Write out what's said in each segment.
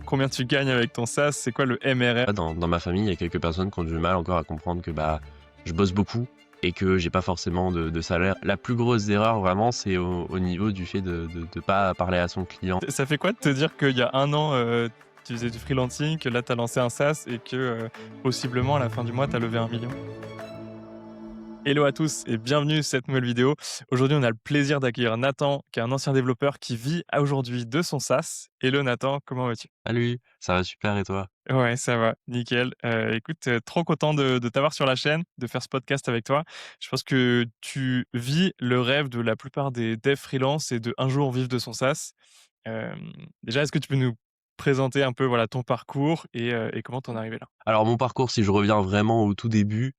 Combien tu gagnes avec ton SaaS? C'est quoi le MRR? Dans ma famille, il y a quelques personnes qui ont du mal encore à comprendre que je bosse beaucoup et que j'ai pas forcément de salaire. La plus grosse erreur vraiment, c'est au niveau du fait de pas parler à son client. Ça fait quoi de te dire qu'il y a un an, tu faisais du freelancing, que là tu as lancé un SaaS et que, possiblement à la fin du mois tu as levé 1 000 000? Hello à tous et bienvenue sur cette nouvelle vidéo. Aujourd'hui, on a le plaisir d'accueillir Nathan, qui est un ancien développeur qui vit aujourd'hui de son SaaS. Hello Nathan, comment vas-tu? Salut, ça va super et toi? Ouais, ça va, nickel. Écoute, trop content de t'avoir sur la chaîne, de faire ce podcast avec toi. Je pense que tu vis le rêve de la plupart des devs freelance et de un jour vivre de son SaaS. Déjà, est-ce que tu peux nous présenter un peu, voilà, ton parcours et comment tu en es arrivé là? Alors mon parcours, si je reviens vraiment au tout début,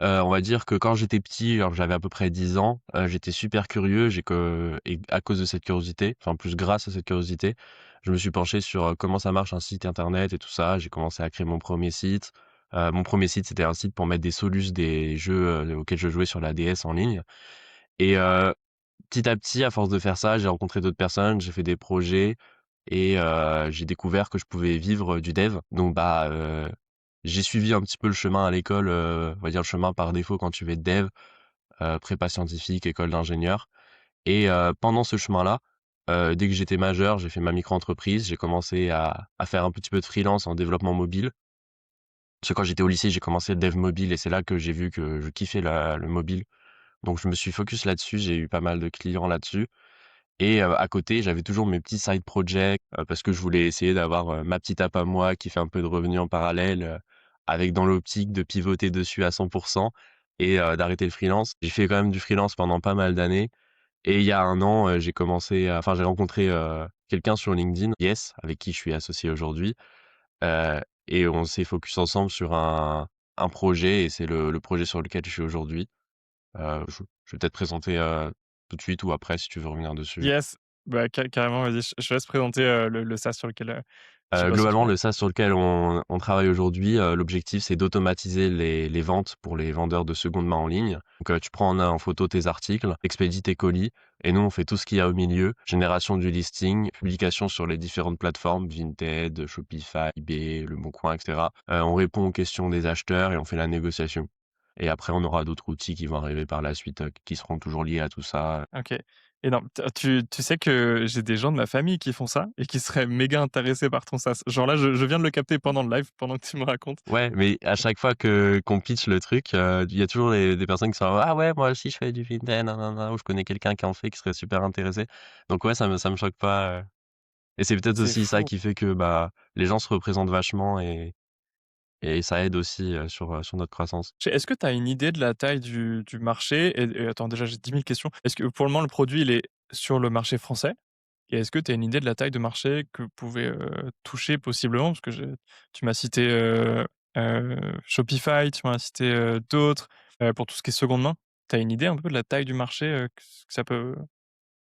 on va dire que quand j'étais petit, alors j'avais à peu près 10 ans, j'étais super curieux, j'ai que et à cause de cette curiosité, enfin plus grâce à cette curiosité, je me suis penché sur, comment ça marche un site internet et tout ça. J'ai commencé à créer mon premier site. Mon premier site, c'était un site pour mettre des solus des jeux, auxquels je jouais sur la DS en ligne et petit à petit, à force de faire ça, j'ai rencontré d'autres personnes, j'ai fait des projets et j'ai découvert que je pouvais vivre du dev. Donc j'ai suivi un petit peu le chemin à l'école, on va dire le chemin par défaut quand tu veux être dev, prépa scientifique, école d'ingénieur et pendant ce chemin-là, dès que j'étais majeur, j'ai fait ma micro-entreprise. J'ai commencé à faire un petit peu de freelance en développement mobile. Parce que quand j'étais au lycée, j'ai commencé le dev mobile et c'est là que j'ai vu que je kiffais le mobile. Donc je me suis focus là-dessus, j'ai eu pas mal de clients là-dessus et à côté, j'avais toujours mes petits side projects, parce que je voulais essayer d'avoir, ma petite app à moi qui fait un peu de revenus en parallèle, avec dans l'optique de pivoter dessus à 100 et d'arrêter le freelance. J'ai fait quand même du freelance pendant pas mal d'années et il y a 1 an, j'ai rencontré, quelqu'un sur LinkedIn, Yes, avec qui je suis associé aujourd'hui, heu et on s'est focus ensemble sur un projet et c'est le projet sur lequel je suis aujourd'hui. Je vais peut-être présenter, tout de suite ou après si tu veux revenir dessus. Yes, bah, carrément, vas-y, je te laisse présenter, le SaaS sur lequel, tu bosses Globalement, aujourd'hui. le SaaS sur lequel on travaille aujourd'hui, l'objectif, c'est d'automatiser les ventes pour les vendeurs de seconde main en ligne. Donc, tu prends en photo tes articles, expédies tes colis et nous, on fait tout ce qu'il y a au milieu: génération du listing, publication sur les différentes plateformes, Vinted, Shopify, eBay, Leboncoin et cetera. On répond aux questions des acheteurs et on fait la négociation et après on aura d'autres outils qui vont arriver par la suite, qui seront toujours liés à tout ça. OK. Et non, tu sais que j'ai des gens de ma famille qui font ça et qui seraient méga intéressés par ton SaaS. Genre là, je viens de le capter pendant le live, pendant que tu me racontes. Ouais, mais à chaque fois que qu'on pitch le truc, il y a toujours des personnes qui sont là: «Ah ouais, moi aussi je fais du Vinted, nin ou je connais quelqu'un qui en fait, qui serait super intéressé». Donc ouais, ça me choque pas, et c'est peut-être C'est aussi ça fou. qui fait que, les gens se représentent vachement et ça aide aussi, sur notre croissance. Est-ce que tu as une idée de la taille du marché? Et attends, déjà, j'ai 10 000 questions. Est-ce que pour le moment, le produit, il est sur le marché français? Et est-ce que tu as une idée de la taille de marché que vous pouvez, toucher possiblement? Parce que tu m'as cité, Shopify, tu m'as cité, d'autres, pour tout ce qui est seconde main. Tu as une idée un peu de la taille du marché, que ça peut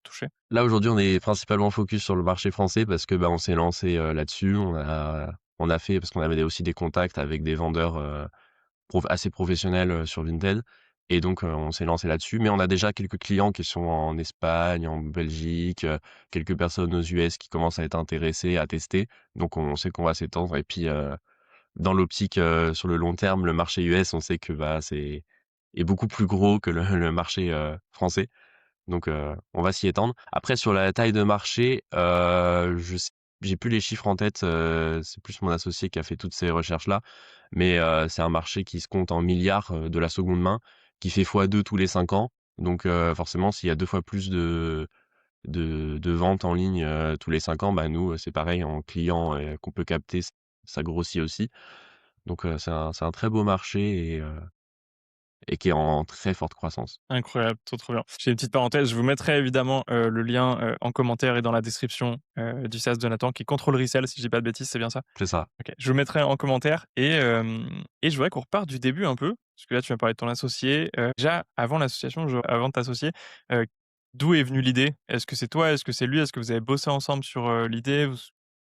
toucher? Là, aujourd'hui, on est principalement focus sur le marché français parce que, on s'est lancé, là-dessus. On a fait parce qu'on avait aussi des contacts avec des vendeurs, assez professionnels, sur Vinted et donc on s'est lancé là-dessus. Mais on a déjà quelques clients qui sont en Espagne, en Belgique, quelques personnes aux US qui commencent à être intéressées, à tester. Donc on sait qu'on va s'étendre et puis, dans l'optique, sur le long terme, le marché US, on sait que, c'est est beaucoup plus gros que le marché, français. Donc on va s'y étendre. Après sur la taille de marché, je sais j'ai plus les chiffres en tête, c'est plus mon associé qui a fait toutes ces recherches-là. Mais c'est un marché qui se compte en milliards, de la seconde main, qui fait fois 2 tous les 5 ans. Donc forcément, s'il y a 2 fois plus de ventes en ligne, tous les 5 ans, nous, c'est pareil en clients, qu'on peut capter, ça grossit aussi. Donc c'est un très beau marché et qui est en très forte croissance. Incroyable, trop, trop bien. J'ai une petite parenthèse, je vous mettrai évidemment, le lien, en commentaire et dans la description, du SaaS de Nathan qui contrôle resell, si je dis pas de bêtises, c'est bien ça? C'est ça. OK. Je vous mettrai en commentaire et je voudrais qu'on reparte du début un peu, parce que là, tu m'as parlé de ton associé. Déjà, avant l'association, avant de t'associer, heu, d'où est venue l'idée? Est-ce que c'est toi? Est-ce que c'est lui? Est-ce que vous avez bossé ensemble sur, l'idée?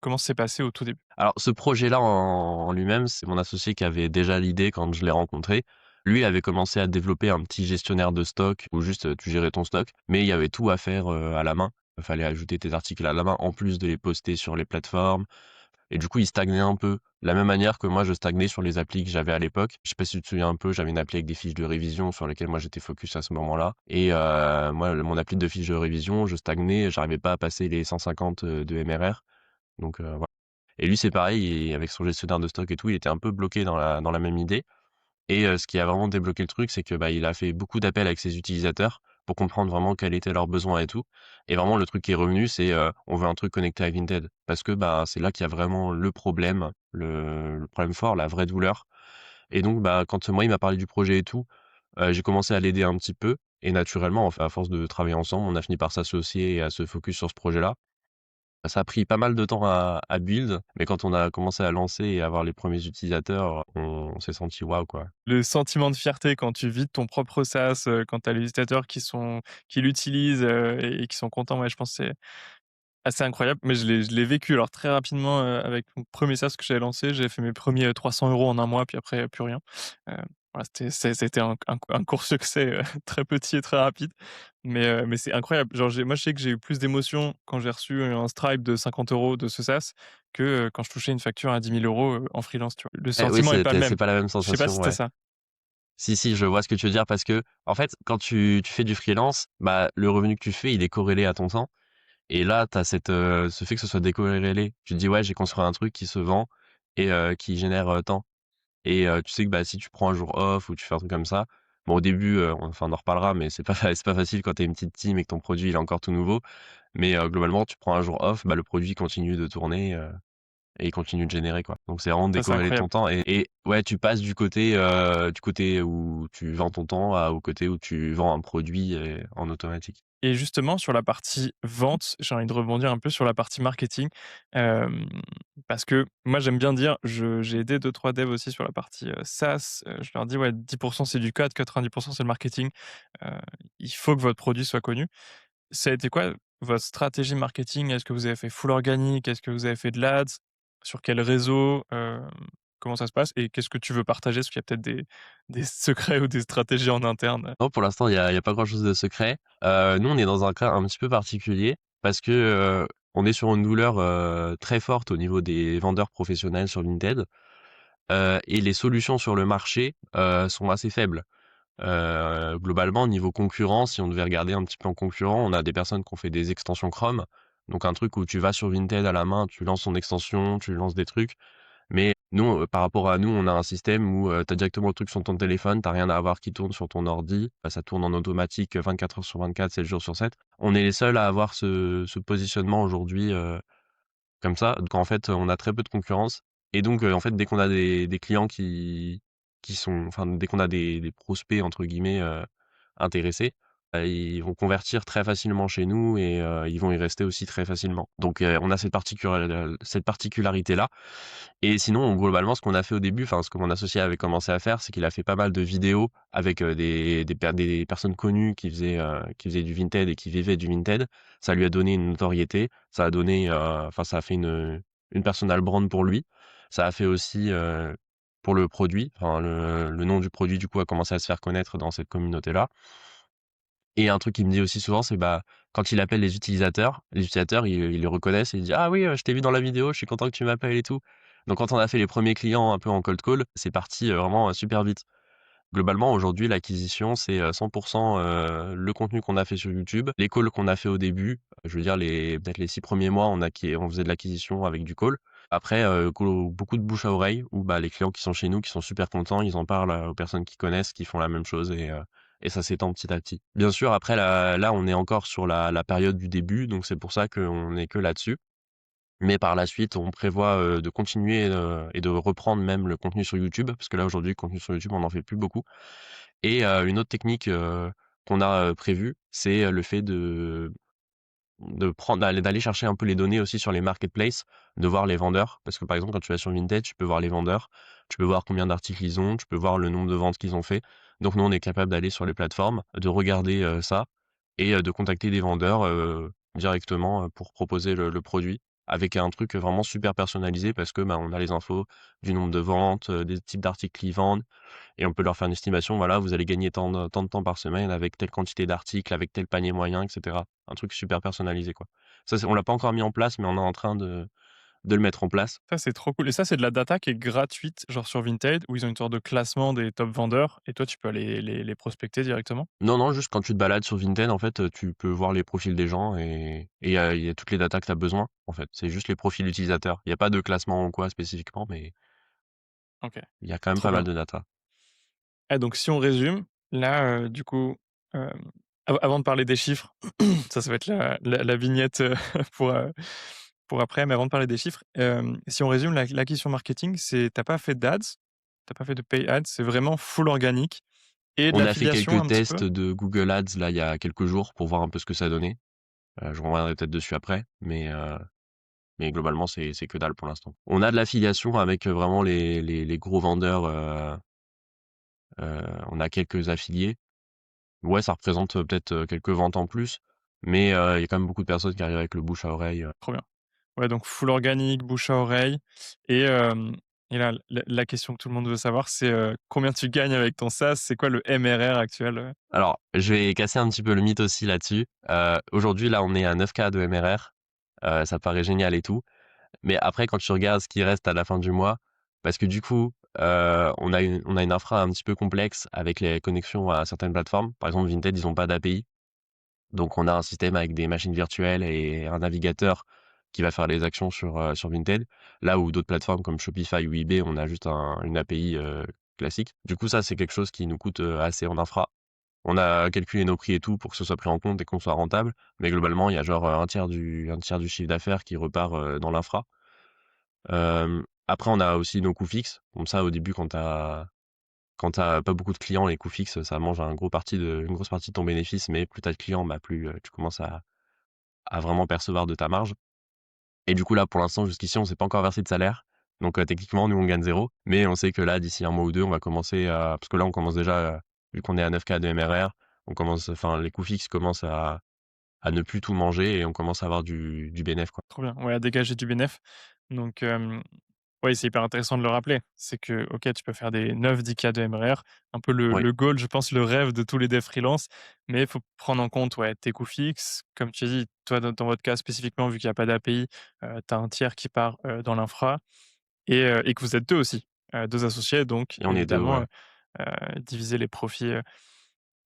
Comment ça s'est passé au tout début? Alors ce projet-là en lui-même, c'est mon associé qui avait déjà l'idée quand je l'ai rencontré. Lui avait commencé à développer un petit gestionnaire de stock où juste, tu gérais ton stock, mais il y avait tout à faire, à la main. Il fallait ajouter tes articles à la main, en plus de les poster sur les plateformes. et du coup, il stagnait un peu. De la même manière que moi, je stagnais sur les applis que j'avais à l'époque. Je sais pas si tu te souviens un peu, j'avais une appli avec des fiches de révision sur lesquelles moi j'étais focus à ce moment-là et moi, mon appli de fiches de révision, je stagnais, j'arrivais pas à passer les 150, de MRR donc voilà. Et lui, c'est pareil et avec son gestionnaire de stock et tout, il était un peu bloqué dans la même idée et ce qui a vraiment débloqué le truc, c'est que, bah, il a fait beaucoup d'appels avec ses utilisateurs pour comprendre vraiment quels étaient leurs besoins et tout. Et vraiment le truc qui est revenu, c'est, on veut un truc connecté à Vinted. Parce que, bah, c'est là qu'il y a vraiment le problème, le problème fort, la vraie douleur. Et donc, bah, quand moi, il m'a parlé du projet et tout, j'ai commencé à l'aider un petit peu et naturellement, enfin, à force de travailler ensemble, on a fini par s'associer et à se focus sur ce projet-là. Ça a pris pas mal de temps à build, mais quand on a commencé à lancer et à avoir les premiers utilisateurs, on s'est senti waouh, quoi. Le sentiment de fierté quand tu vides ton propre SaaS, quand tu as les utilisateurs qui l'utilisent, et qui sont contents, ouais, je pense que c'est assez incroyable. Mais je l'ai vécu alors très rapidement, avec mon premier SaaS que j'avais lancé. J'ai fait mes premiers 300 € en un mois, puis après plus rien. Heu, voilà, c'était un court succès, très petit et très rapide. Mais c'est incroyable. Genre moi je sais que j'ai eu plus d'émotions quand j'ai reçu un Stripe de 50 € de ce SaaS que, quand je touchais une facture à 10 000 € en freelance, tu vois? Le Eh oui, sentiment est pas le c'est même. pas la même Je sais pas sensation, si c'était ouais. ça? Si, si, je vois ce que tu veux dire parce que en fait, quand tu fais du freelance, bah, le revenu que tu fais, il est corrélé à ton temps et là, tu as ce fait que ce soit décorrélé. Tu te dis: «Ouais, j'ai construit un truc qui se vend et qui génère, tant» et tu sais que, bah, si tu prends un jour off ou tu fais un truc comme ça, bon, au début, on en reparlera, mais c'est pas c'est pas facile quand tu as une petite team et que ton produit, il est encore tout nouveau, mais globalement, tu prends un jour off, bah, le produit continue de tourner, et il continue de générer, quoi. Donc c'est vraiment Ça, c'est décorrélé de ton incroyable. temps et ouais, tu passes du côté où tu vends ton temps au côté où tu vends un produit en automatique. Et justement, sur la partie vente, j'ai envie de rebondir un peu sur la partie marketing, hem, parce que moi, j'aime bien dire, j'ai aidé deux trois devs aussi sur la partie, SaaS, je leur dis: «Ouais, 10 c'est du code, 90 c'est le marketing, heu, il faut que votre produit soit connu». Ça a été quoi votre stratégie marketing? Est-ce que vous avez fait full organique? Est-ce que vous avez fait de l'Ads? Sur quel réseau? Comment ça se passe? Et qu'est-ce que tu veux partager? Parce qu'il y a peut-être des secrets ou des stratégies en interne. Non, pour l'instant, il y a pas grand-chose de secret. Nous, on est dans un cas un petit peu particulier parce que, on est sur une douleur, très forte au niveau des vendeurs professionnels sur Vinted, et les solutions sur le marché, sont assez faibles. Globalement, niveau concurrence, si on devait regarder un petit peu en concurrent, on a des personnes qui ont fait des extensions Chrome. Donc un truc où tu vas sur Vinted à la main, tu lances ton extension, tu lances des trucs. Mais nous, par rapport à nous, on a un système où, tu as directement le truc sur ton téléphone, tu as rien à avoir qui tourne sur ton ordi. Bah, ça tourne en automatique, 24 heures sur 24, 7 jours sur 7. On est les seuls à avoir ce positionnement aujourd'hui, comme ça, donc en fait, on a très peu de concurrence et donc en fait, dès qu'on a des clients qui sont enfin, dès qu'on a des «prospects» entre guillemets, intéressés, ils vont convertir très facilement chez nous et ils vont y rester aussi très facilement. Donc on a cette particularité-là et sinon, globalement, ce qu'on a fait au début, enfin, ce que mon associé avait commencé à faire, c'est qu'il a fait pas mal de vidéos avec, des personnes connues qui faisaient du Vinted et qui vivaient du Vinted. Ça lui a donné une notoriété, ça a donné, enfin, ça a fait une personal brand pour lui. Ça a fait aussi, pour le produit, enfin, le nom du produit, du coup, a commencé à se faire connaître dans cette communauté-là. Et un truc qu'il me dit aussi souvent, c'est, bah, quand il appelle les utilisateurs, ils le reconnaissent et ils disent: «Ah oui, je t'ai vu dans la vidéo, je suis content que tu m'appelles et tout». Donc quand on a fait les premiers clients un peu en cold call, c'est parti, vraiment, super vite. Globalement, aujourd'hui, l'acquisition, c'est, 100 le contenu qu'on a fait sur YouTube, les calls qu'on a fait au début, je veux dire peut-être les 6 premiers mois, on faisait de l'acquisition avec du call. Après, beaucoup de bouche à oreille où, bah, les clients qui sont chez nous, qui sont super contents, ils en parlent, aux personnes qu'ils connaissent, qui font la même chose et ça s'étend petit à petit. Bien sûr, après là, on est encore sur la période du début, donc c'est pour ça qu'on est que là-dessus. Mais par la suite, on prévoit, de continuer, et de reprendre même le contenu sur YouTube, parce que là, aujourd'hui, le contenu sur YouTube, on n'en fait plus beaucoup. Et une autre technique, qu'on a, prévue, c'est, le fait d'aller chercher un peu les données aussi sur les marketplaces, de voir les vendeurs. Parce que, par exemple, quand tu vas sur Vinted, tu peux voir les vendeurs, tu peux voir combien d'articles ils ont, tu peux voir le nombre de ventes qu'ils ont fait. Donc nous, on est capable d'aller sur les plateformes, de regarder, ça et de contacter des vendeurs, directement, pour proposer le produit avec un truc vraiment super personnalisé parce que, bah, on a les infos du nombre de ventes, des types d'articles qu'ils vendent et on peut leur faire une estimation, voilà, vous allez gagner tant de temps par semaine avec telle quantité d'articles, avec tel panier moyen et cetera. Un truc super personnalisé, quoi. Ça, on l'a pas encore mis en place, mais on est en train de le mettre en place. Ça, c'est trop cool et ça, c'est de la data qui est gratuite, genre sur Vinted, où ils ont une sorte de classement des top vendeurs et toi, tu peux aller les prospecter directement? Non, non, juste quand tu te balades sur Vinted, en fait, tu peux voir les profils des gens et il y a toutes les datas que tu as besoin, en fait. C'est juste les profils utilisateurs. Il y a pas de classement ou quoi spécifiquement, mais OK, il y a quand même trop pas mal bien. de data. Et donc si on résume, là, du coup, avant de parler des chiffres, ça va être la vignette, pour, heu, pour après, mais avant de parler des chiffres, si on résume l'acquisition marketing, c'est tu as pas fait d'ads, tu as pas fait de pay ads, c'est vraiment full organique et de On a fait l'affiliation quelques un petit peu? tests de Google Ads, là, il y a quelques jours pour voir un peu ce que ça donnait. Je reviendrai peut-être dessus après, mais globalement, c'est que dalle pour l'instant. On a de l'affiliation avec, vraiment les gros vendeurs, on a quelques affiliés. Ouais, ça représente, peut-être, quelques ventes en plus, mais il y a quand même beaucoup de personnes qui arrivent avec le bouche à oreille. Trop bien. Ouais, donc full organique, bouche à oreille et là, la question que tout le monde veut savoir, c'est, combien tu gagnes avec ton SaaS? C'est quoi le MRR actuel, Alors, je vais casser un petit peu le mythe aussi là-dessus. Aujourd'hui, là, on est à 9K de MRR, ça paraît génial et tout, mais après quand tu regardes ce qui reste à la fin du mois, parce que du coup, on a une infra un petit peu complexe avec les connexions à certaines plateformes. Par exemple, Vinted, ils ont pas d'API. Donc on a un système avec des machines virtuelles et un navigateur qui va faire les actions sur Vinted. Là où d'autres plateformes comme Shopify ou eBay, on a juste une API, classique. Du coup, ça, c'est quelque chose qui nous coûte, assez en infra. On a calculé nos prix et tout pour que ce soit pris en compte et qu'on soit rentable, mais globalement, il y a genre, un tiers du chiffre d'affaires qui repart, dans l'infra. Après on a aussi nos coûts fixes. Comme ça, au début, quand tu as pas beaucoup de clients, les coûts fixes, ça mange une grosse partie de ton bénéfice, mais plus tu as de clients, bah, plus, tu commences à vraiment percevoir de ta marge. Et du coup, là, pour l'instant, jusqu'ici, on s'est pas encore versé de salaire. Donc, techniquement, nous, on gagne zéro. Mais on sait que là, d'ici un mois ou 2, on va commencer à parce que là, on commence déjà, vu qu'on est à 9K de MRR, les coûts fixes commencent à ne plus tout manger et on commence à avoir du bénéf, quoi. trop bien, ouais, à dégager du bénéf donc ouais, c'est hyper intéressant de le rappeler. C'est que, OK, tu peux faire des 9-10 K de MRR, un peu le Oui, le goal, je pense, le rêve de tous les devs freelance, mais il faut prendre en compte, ouais, tes coûts fixes. Comme tu as dit, toi, dans votre cas spécifiquement, vu qu'il y a pas d'API, tu as un tiers qui part, dans l'infra et que vous êtes 2 aussi, 2 associés, donc et on est 2, évidemment, ouais. diviser les profits,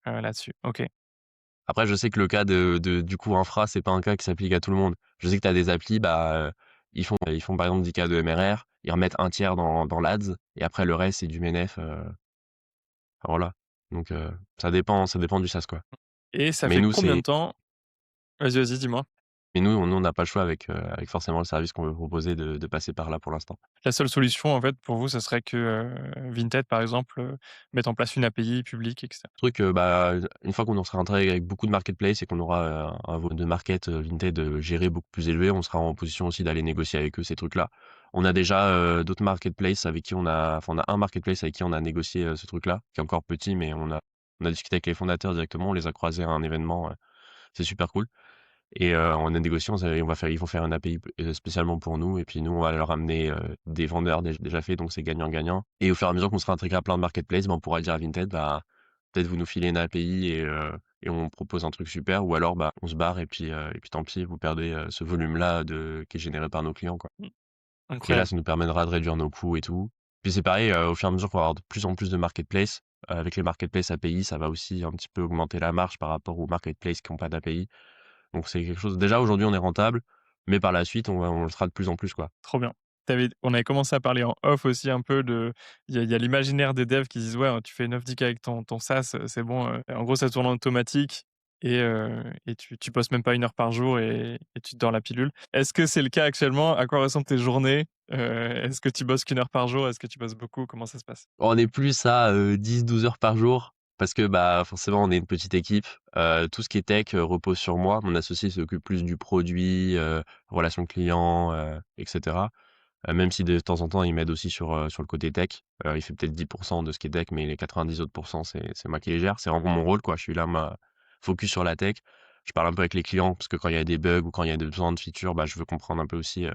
là-dessus. OK, Après, je sais que le cas du coup infra, c'est pas un cas qui s'applique à tout le monde. Je sais que tu as des applis, bah, ils font par exemple 10K de MRR, ils remettent un tiers dans l'Ads et après le reste, c'est du bénéf, voilà. Donc ça dépend du SaaS, quoi. et ça Mais fait nous, combien de c'est temps vas-y, dis-moi. mais nous, on n'a pas le choix avec forcément le service qu'on veut proposer de passer par là pour l'instant. La seule solution, en fait, pour vous, ça serait que, Vinted, par exemple, mette en place une API publique et cetera. Truc, bah, une fois qu'on sera intégré avec beaucoup de marketplaces et qu'on aura, un volume de market, Vinted, géré beaucoup plus élevé, on sera en position aussi d'aller négocier avec eux ces trucs-là. On a déjà, d'autres marketplaces avec qui on a un marketplace avec qui on a négocié, ce truc-là, qui est encore petit, mais on a discuté avec les fondateurs directement, on les a croisés à un événement, c'est super cool et on a négocié, ils vont faire une API spécialement pour nous et puis nous, on va leur amener, des vendeurs déjà faits, donc c'est gagnant-gagnant et au fur et à mesure qu'on sera intégré à plein de marketplaces, bah, on pourra dire à Vinted: «Bah, peut-être vous nous filez une API et on propose un truc super ou alors, bah, on se barre et puis tant pis, vous perdez, ce volume-là qui est généré par nos clients, quoi» Mmh, et là, incroyable, ça nous permettra de réduire nos coûts et tout. Puis c'est pareil, au fur et à mesure qu'on va avoir de plus en plus de marketplaces, avec les marketplaces API, ça va aussi un petit peu augmenter la marge par rapport aux marketplaces qui ont pas d'API. Donc c'est quelque chose déjà aujourd'hui, on est rentable, mais par la suite, on le sera de plus en plus, quoi. trop bien. On avait commencé à parler en off aussi un peu de il y a l'imaginaire des devs qui disent: «Ouais, tu fais 9-10 K avec ton SaaS, c'est bon, en gros, ça tourne en automatique et tu bosses même pas 1 heure par jour et tu te dors la pilule». Est-ce que c'est le cas actuellement? À quoi ressemblent tes journées? Est-ce que tu bosses qu'1 heure par jour? Est-ce que tu bosses beaucoup? Comment ça se passe? On est plus à, 10-12 heures par jour parce que, bah, forcément, on est une petite équipe. Tout ce qui est tech, repose sur moi. Mon associé s'occupe plus du produit, relations clients, et cetera. Même si de temps en temps, il m'aide aussi sur le côté tech. Il fait peut-être 10 de ce qui est tech, mais les 90 autres c'est moi qui les gère. C'est vraiment mon rôle, quoi. Je suis là, focus sur la tech. Je parle un peu avec les clients parce que quand il y a des bugs ou quand il y a des besoins de features, bah, je veux comprendre un peu aussi,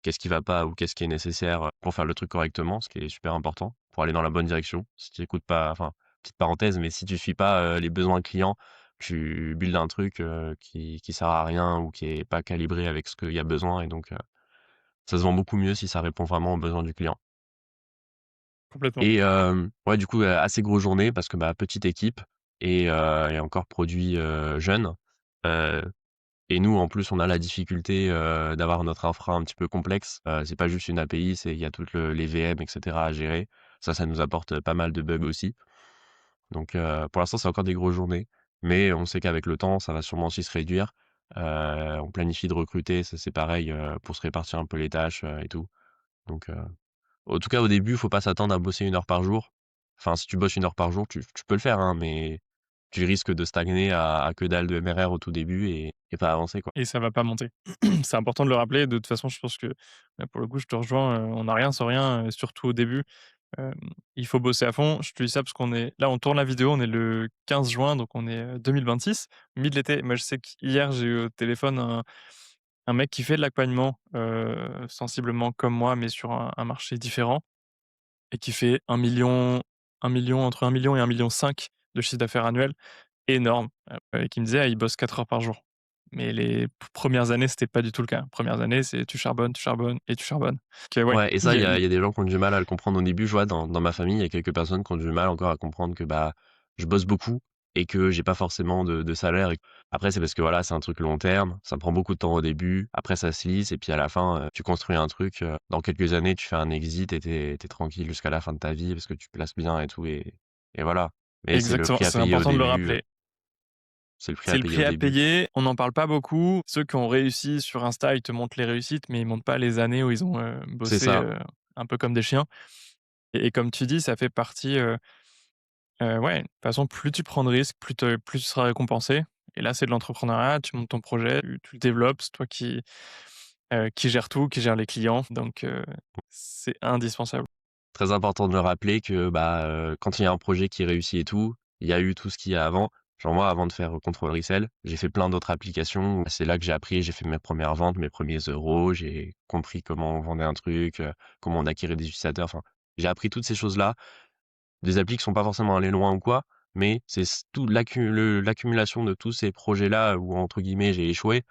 qu'est-ce qui va pas ou qu'est-ce qui est nécessaire, pour faire le truc correctement, ce qui est super important, pour aller dans la bonne direction. Si tu écoutes pas enfin, petite parenthèse, mais si tu suis pas, les besoins clients, tu builds un truc, qui sert à rien ou qui est pas calibré avec ce qu'il y a besoin et donc Ça se vend beaucoup mieux si ça répond vraiment aux besoins du client. Complètement. Et ouais, du coup, assez grosse journée parce que, bah, petite équipe et encore produit, jeune. Heu et nous, en plus, on a la difficulté, d'avoir notre infra un petit peu complexe. C'est pas juste une API, il y a toutes les VM et cetera à gérer. Ça nous apporte pas mal de bugs aussi. Donc pour l'instant, c'est encore des grosses journées, mais on sait qu'avec le temps, ça va sûrement aussi se réduire. On planifie de recruter, ça c'est pareil, pour se répartir un peu les tâches, et tout. Donc en tout cas, au début, faut pas s'attendre à bosser 1 heure par jour. Enfin, si tu bosses 1 heure par jour, tu peux le faire, hein, mais tu risques de stagner à que dalle de MRR au tout début et pas avancer, quoi. Et ça va pas monter. C'est important de le rappeler. De toute façon, je pense que, là, pour le coup, je te rejoins, on n'a rien sans rien, surtout au début. Hem, il faut bosser à fond. Je te dis ça parce qu'on est là, on tourne la vidéo, on est le 15 juin, donc on est, 2026, mi de l'été. Moi, je sais qu'hier, j'ai eu au téléphone un mec qui fait de l'accompagnement, sensiblement comme moi, mais sur un marché différent et qui fait 1 million, entre 1 million et 1,5 million de chiffre d'affaires annuel. Énorme, et qui me disait: «Ah, il bosse 4 heures par jour». Mais les premières années, c'était pas du tout le cas. Premières années, c'est tu charbonnes et tu charbonnes. Donc, ouais, Ouais et ça, il y a des gens qui ont du mal à le comprendre au début. Je vois dans ma famille, il y a quelques personnes qui ont du mal encore à comprendre que, bah, je bosse beaucoup et que j'ai pas forcément de salaire et après c'est parce que, voilà, c'est un truc long terme, ça prend beaucoup de temps au début, après ça se lisse et puis à la fin, tu construis un truc, dans quelques années, tu fais un exit et tu es tranquille jusqu'à la fin de ta vie parce que tu te places bien et tout et voilà. Mais c'est le exactement, prix à c'est payer au important de le début, rappeler. c'est le prix C'est à le payer prix au à début. payer, on n'en parle pas beaucoup. Ceux qui ont réussi sur Insta, ils te montrent les réussites, mais ils montrent pas les années où ils ont, C'est bossé, ça. un peu comme des chiens et comme tu dis, ça fait partie, ouais, de toute façon, plus tu prends de risques, plus tu seras récompensé et là, c'est de l'entrepreneuriat, tu montes ton projet, tu le développes, c'est toi qui gère tout, qui gère les clients, donc c'est indispensable. Très important de le rappeler que, bah, quand il y a un projet qui réussit et tout, il y a eu tout ce qu'il y a avant. Genre moi, avant de faire Control Resell, j'ai fait plein d'autres applications. C'est là que j'ai appris, j'ai fait mes premières ventes, mes premiers euros, j'ai compris comment on vendait un truc, comment on acquérait des utilisateurs. Enfin, j'ai appris toutes ces choses-là. Des applis qui sont pas forcément allées loin ou quoi, mais c'est tout l'accumulation de tous ces projets-là où entre guillemets «j'ai échoué»,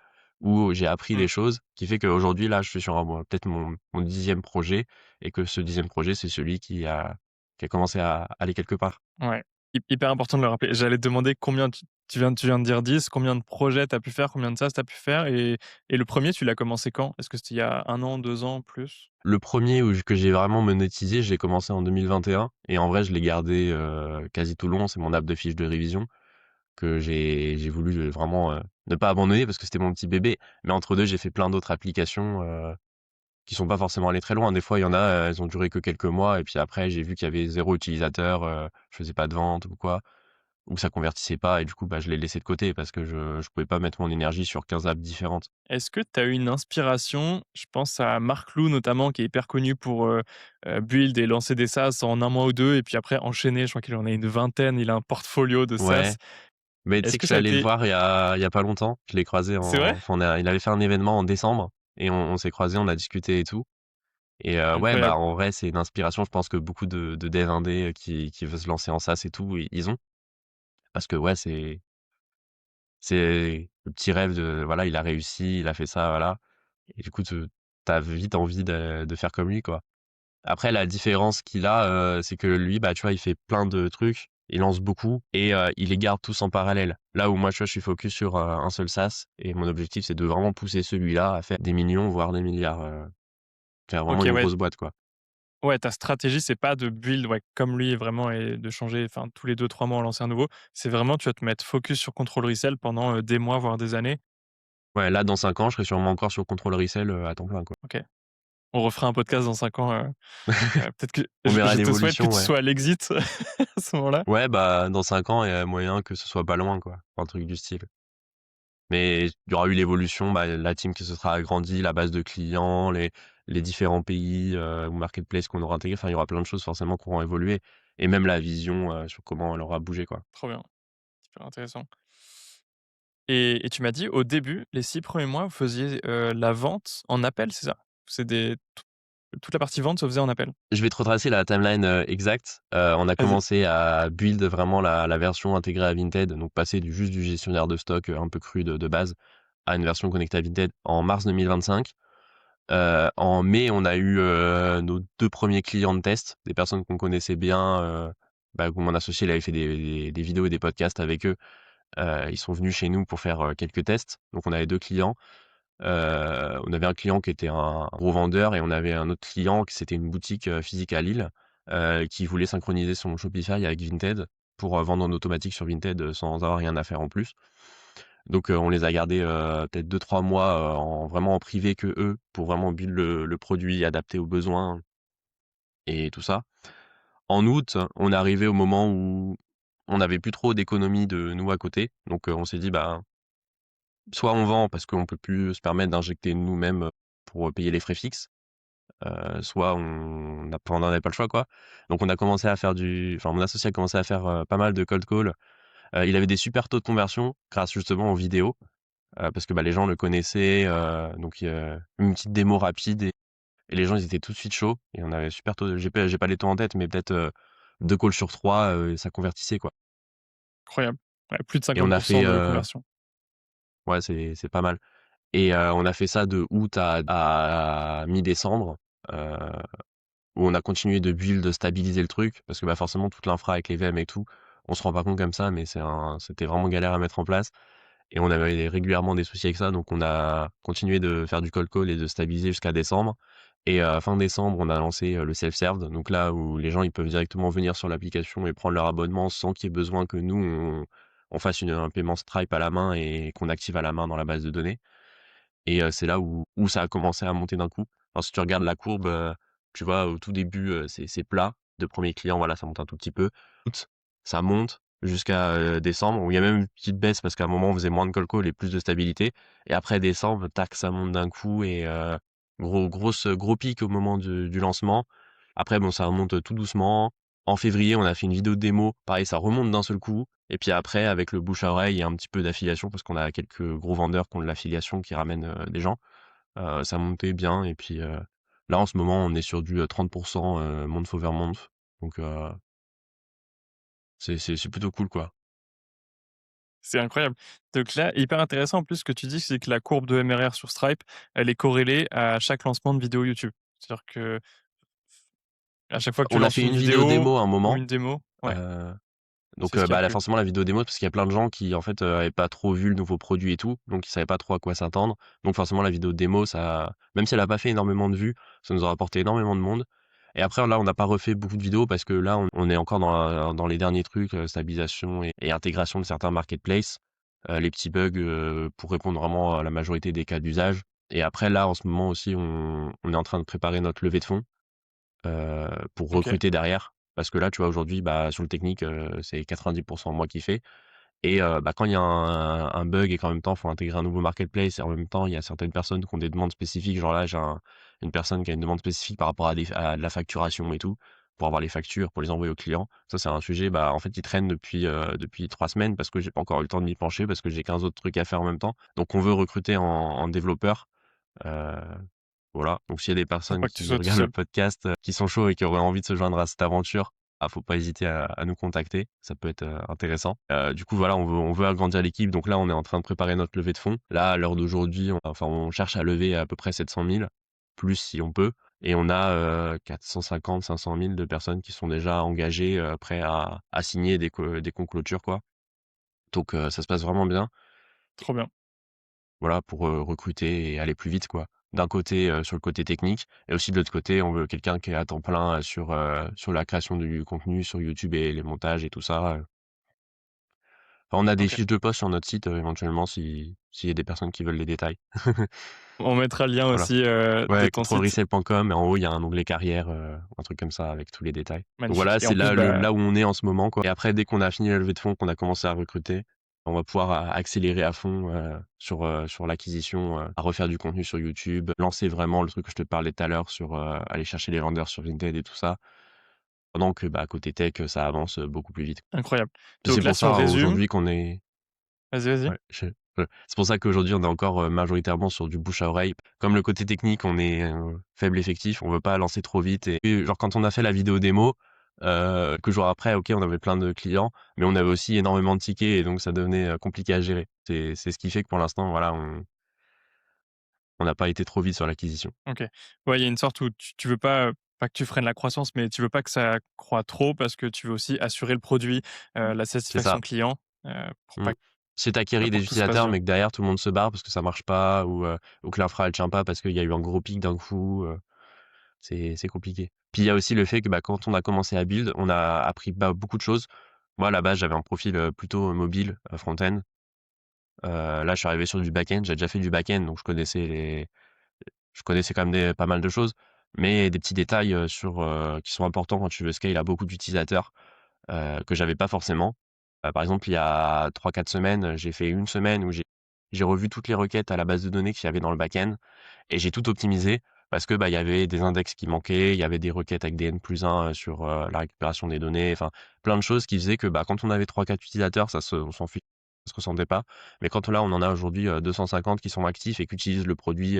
où j'ai appris Mmh, des choses, qui fait qu'aujourd'hui là, je suis sur peut-être mon 10e projet et que ce 10e projet, c'est celui qui a commencé à aller quelque part. ouais, hyper important de le rappeler. J'allais te demander combien tu viens de dire 10, combien de projets tu as pu faire, combien de SaaS tu as pu faire et le premier tu l'as commencé quand? Est-ce que c'était il y a 1 an, 2 ans, plus? Le premier que j'ai vraiment monétisé, je l'ai commencé en 2021 et en vrai, je l'ai gardé, quasi tout le long. C'est mon app de fiches de révision que j'ai voulu, vraiment, ne pas abandonner parce que c'était mon petit bébé. Mais entre 2 j'ai fait plein d'autres applications, qui sont pas forcément allées très loin. Des fois, il y en a, elles ont duré que quelques mois et puis après, j'ai vu qu'il y avait 0 utilisateur, je faisais pas de vente ou quoi, ou ça convertissait pas et du coup, bah, je l'ai laissé de côté parce que je pouvais pas mettre mon énergie sur 15 apps différentes. Est-ce que tu as eu une inspiration? Je pense à Marc Lou notamment qui est hyper connu pour, build et lancer des SaaS en 1 mois ou 2 et puis après enchaîner, je crois qu'il en a une vingtaine, il a un portfolio de Ouais, SaaS. mais tu sais Est-ce que que je suis ça a allé le été voir il y a pas longtemps. Je l'ai croisé c'est vrai? enfin il avait fait un événement en décembre et on s'est croisés, on a discuté et tout et ouais, bah, Incroyable. en vrai, c'est une inspiration, je pense que beaucoup de devs indés, qui veulent se lancer en SaaS et tout, ils ont. Parce que ouais, c'est le petit rêve de voilà, il a réussi, il a fait ça, voilà et du coup, tu as vite envie de faire comme lui, quoi. Après la différence qu'il a, c'est que lui, bah, tu vois, il fait plein de trucs, il lance beaucoup et il les garde tous en parallèle. Là où moi, tu vois, je suis focus sur, un seul SaaS et mon objectif, c'est de vraiment pousser celui-là à faire des millions, voire des milliards, faire vraiment OK, une ouais, grosse boîte, quoi. ouais, ta stratégie, c'est pas de build, ouais, comme lui vraiment et de changer, enfin, tous les 2 3 mois en lancer un nouveau. C'est vraiment tu vas te mettre focus sur Control Resell pendant, des mois, voire des années. Ouais, là, dans 5 ans, je serai sûrement encore sur Control Resell, à temps plein, quoi. OK. On refera un podcast dans 5 ans, peut-être que On verra je te souhaite que l'évolution, tu ouais. sois à l'exit à ce moment-là. Ouais, bah, dans 5 ans, il y a moyen que ce soit pas loin, quoi, un truc du style. Mais il y aura eu l'évolution, bah, la team qui se sera agrandie, la base de clients, les différents pays, ou marketplace qu'on aura intégrés. Enfin, il y aura plein de choses forcément qui auront évolué et même la vision, sur comment elle aura bougé, quoi. Trop bien, super intéressant. Et tu m'as dit au début, les 6 premiers mois, vous faisiez, la vente en appel, c'est ça? C'est des toute la partie vente se faisait en appel? Je vais te retracer la timeline, exacte. On a Vas-y. commencé à build vraiment la version intégrée à Vinted, donc passer du gestionnaire de stock, un peu cru de base, à une version connectée à Vinted en mars 2025. En mai, on a eu nos 2 premiers clients de test, des personnes qu'on connaissait bien, où mon associé il avait fait des vidéos et des podcasts avec eux. Ils sont venus chez nous pour faire quelques tests. Donc on avait 2 clients. On avait un client qui était un gros vendeur et on avait un autre client qui c'était une boutique physique à Lille, qui voulait synchroniser son Shopify avec Vinted pour vendre en automatique sur Vinted sans avoir rien à faire en plus. Donc on les a gardés peut-être 2-3 mois en vraiment en privé que eux pour vraiment build le produit adapté aux besoins et tout ça. En août, on est arrivé au moment où on n'avait plus trop d'économies de nous à côté. Donc on s'est dit: «Bah, soit on vend parce qu'on peut plus se permettre d'injecter nous-mêmes pour payer les frais fixes, soit on n'en avait pas le choix, quoi». Donc on a commencé à faire mon associé a commencé à faire pas mal de cold call. Il avait des super taux de conversion grâce justement aux vidéos. Parce que, les gens le connaissaient, donc une petite démo rapide et les gens, ils étaient tout de suite chauds et on avait super tôt j'ai pas les taux en tête, mais peut-être, 2 calls sur 3, ça convertissait, quoi. Incroyable. Ouais, plus de Et on a 50 fait, de conversion. ouais, c'est pas mal et on a fait ça de août à mi-décembre, heu, où on a continué de build, de stabiliser le truc parce que, forcément toute l'infra avec les VM et tout, on se rend pas compte comme ça, mais c'était vraiment galère à mettre en place. Et on avait régulièrement des soucis avec ça, donc on a continué de faire du cold call et de stabiliser jusqu'à décembre. Et fin décembre, on a lancé le self-serve, donc là où les gens ils peuvent directement venir sur l'application et prendre leur abonnement sans qu'il y ait besoin que nous on fasse un paiement Stripe à la main et qu'on active à la main dans la base de données. Et c'est là où ça a commencé à monter d'un coup. Alors si tu regardes la courbe, tu vois au tout début, c'est plat. De premiers clients, voilà, ça monte un tout petit peu. Août, ça monte jusqu'à, décembre où il y a même une petite baisse parce qu'à un moment on faisait moins de cold call et plus de stabilité et après décembre, tac, ça monte d'un coup et gros pic au moment du lancement. Après bon, ça remonte tout doucement. En février, on a fait une vidéo de démo, pareil, ça remonte d'un seul coup et puis après avec le bouche à oreille et un petit peu d'affiliation parce qu'on a quelques gros vendeurs qui ont de l'affiliation qui ramènent, des gens, ça montait bien et puis, là en ce moment on est sur du, 30 month over month donc, c'est plutôt cool, quoi. C'est incroyable. Donc là, hyper intéressant en plus ce que tu dis, c'est que la courbe de MRR sur Stripe, elle est corrélée à chaque lancement de vidéo YouTube. C'est-à-dire que à chaque fois que tu On a lances fait une une vidéo vidéo démo à un ou moment, une démo, ouais, heu, donc c'est ce qui a là plu. forcément la vidéo démo parce qu'il y a plein de gens qui en fait, avaient pas trop vu le nouveau produit et tout, donc ils savaient pas trop à quoi s'attendre. Donc forcément la vidéo démo ça même si elle a pas fait énormément de vues, ça nous a rapporté énormément de monde et après là on n'a pas refait beaucoup de vidéos parce que là on est encore dans les derniers trucs, stabilisation et intégration de certains marketplaces, les petits bugs, pour répondre vraiment à la majorité des cas d'usage et après là en ce moment aussi on est en train de préparer notre levée de fonds. Pour OK, recruter derrière. Parce que là, tu vois, aujourd'hui, sur le technique, c'est 90 moi qui fais et quand il y a un bug et qu'en même temps, il faut intégrer un nouveau marketplace et en même temps, il y a certaines personnes qui ont des demandes spécifiques. Genre là, une personne qui a une demande spécifique par rapport à de la facturation et tout, pour avoir les factures, pour les envoyer aux clients. Ça, c'est un sujet, en fait, qui traîne depuis 3 semaines parce que j'ai pas encore eu le temps de m'y pencher, parce que j'ai 15 autres trucs à faire en même temps. Donc on veut recruter en développeur, heu voilà, donc s'il y a des pour personnes pas que tu qui sois tout regardent le seul. podcast, qui sont chauds et qui auraient envie de se joindre à cette aventure, faut pas hésiter à nous contacter, ça peut être, intéressant. Du coup, voilà, on veut agrandir l'équipe, donc là, on est en train de préparer notre levée de fonds. Là, à l'heure d'aujourd'hui, on cherche à lever à peu près 700 000, plus si on peut et on a, 450-500 000 de personnes qui sont déjà engagées, prêts à signer des conclôtures, quoi. Donc ça se passe vraiment bien. Trop bien. Voilà, pour, recruter et aller plus vite, quoi. D'un côté, sur le côté technique et aussi de l'autre côté, on veut quelqu'un qui est à temps plein, sur la création du contenu sur YouTube et les montages et tout ça. Enfin, on a des OK. fiches de poste sur notre site, éventuellement s'il y a des personnes qui veulent les détails. On mettra le lien Voilà. aussi, de Ouais, ton site. controlresale.com et en haut, il y a un onglet carrière, un truc comme ça avec tous les détails. Donc Magnifique voilà, et en c'est plus, là où on est en ce moment, quoi et après dès qu'on a fini la levée de fonds, qu'on a commencé à recruter, on va pouvoir accélérer à fond, sur l'acquisition, à refaire du contenu sur YouTube, lancer vraiment le truc que je te parlais tout à l'heure sur, aller chercher les vendeurs sur Vinted et tout ça. Pendant que, côté tech, ça avance, beaucoup plus vite. incroyable. Puis c'est Donc là, pour si on ça résume, aujourd'hui qu'on est vas-y, vas-y. ouais, c'est pour ça qu'aujourd'hui, on est encore, majoritairement sur du bouche à oreille. Comme le côté technique, on est, faible effectif, on veut pas lancer trop vite et genre quand on a fait la vidéo démo, quelques jours après, OK, on avait plein de clients, mais on avait aussi énormément de tickets et donc ça devenait, compliqué à gérer. C'est ce qui fait que pour l'instant, voilà, on n'a pas été trop vite sur l'acquisition. OK. Ouais, il y a une sorte où tu veux pas, pas que tu freines la croissance, mais tu veux pas que ça croît trop parce que tu veux aussi assurer le produit, la C'est ça. satisfaction client, pour Mmh. pas Si tu bah, acquéris pour des que tout se passe utilisateurs, bien. mais que derrière tout le monde se barre parce que ça marche pas ou que l'infra elle tient pas parce qu'il y a eu un gros pic d'un coup, c'est compliqué. Puis il y a aussi le fait que, bah, quand on a commencé à build, on a appris, bah, beaucoup de choses. Moi, à la base, j'avais un profil, plutôt mobile, front-end. Là, je suis arrivé sur du back-end. J'ai déjà fait du back-end, donc je connaissais quand même pas mal de choses, mais des petits détails, qui sont importants quand tu veux scale à beaucoup d'utilisateurs, que j'avais pas forcément. Par exemple, il y a 3 4 semaines, j'ai fait une semaine où j'ai revu toutes les requêtes à la base de données qu'il y avait dans le back-end et j'ai tout optimisé parce que, bah, il y avait des index qui manquaient, il y avait des requêtes avec des n+1, sur, la récupération des données, enfin, plein de choses qui faisaient que, bah, quand on avait 3 4 utilisateurs, on s'en fichait, ça se ressentait pas. Mais quand là, on en a aujourd'hui, 250 qui sont actifs et qui utilisent le produit,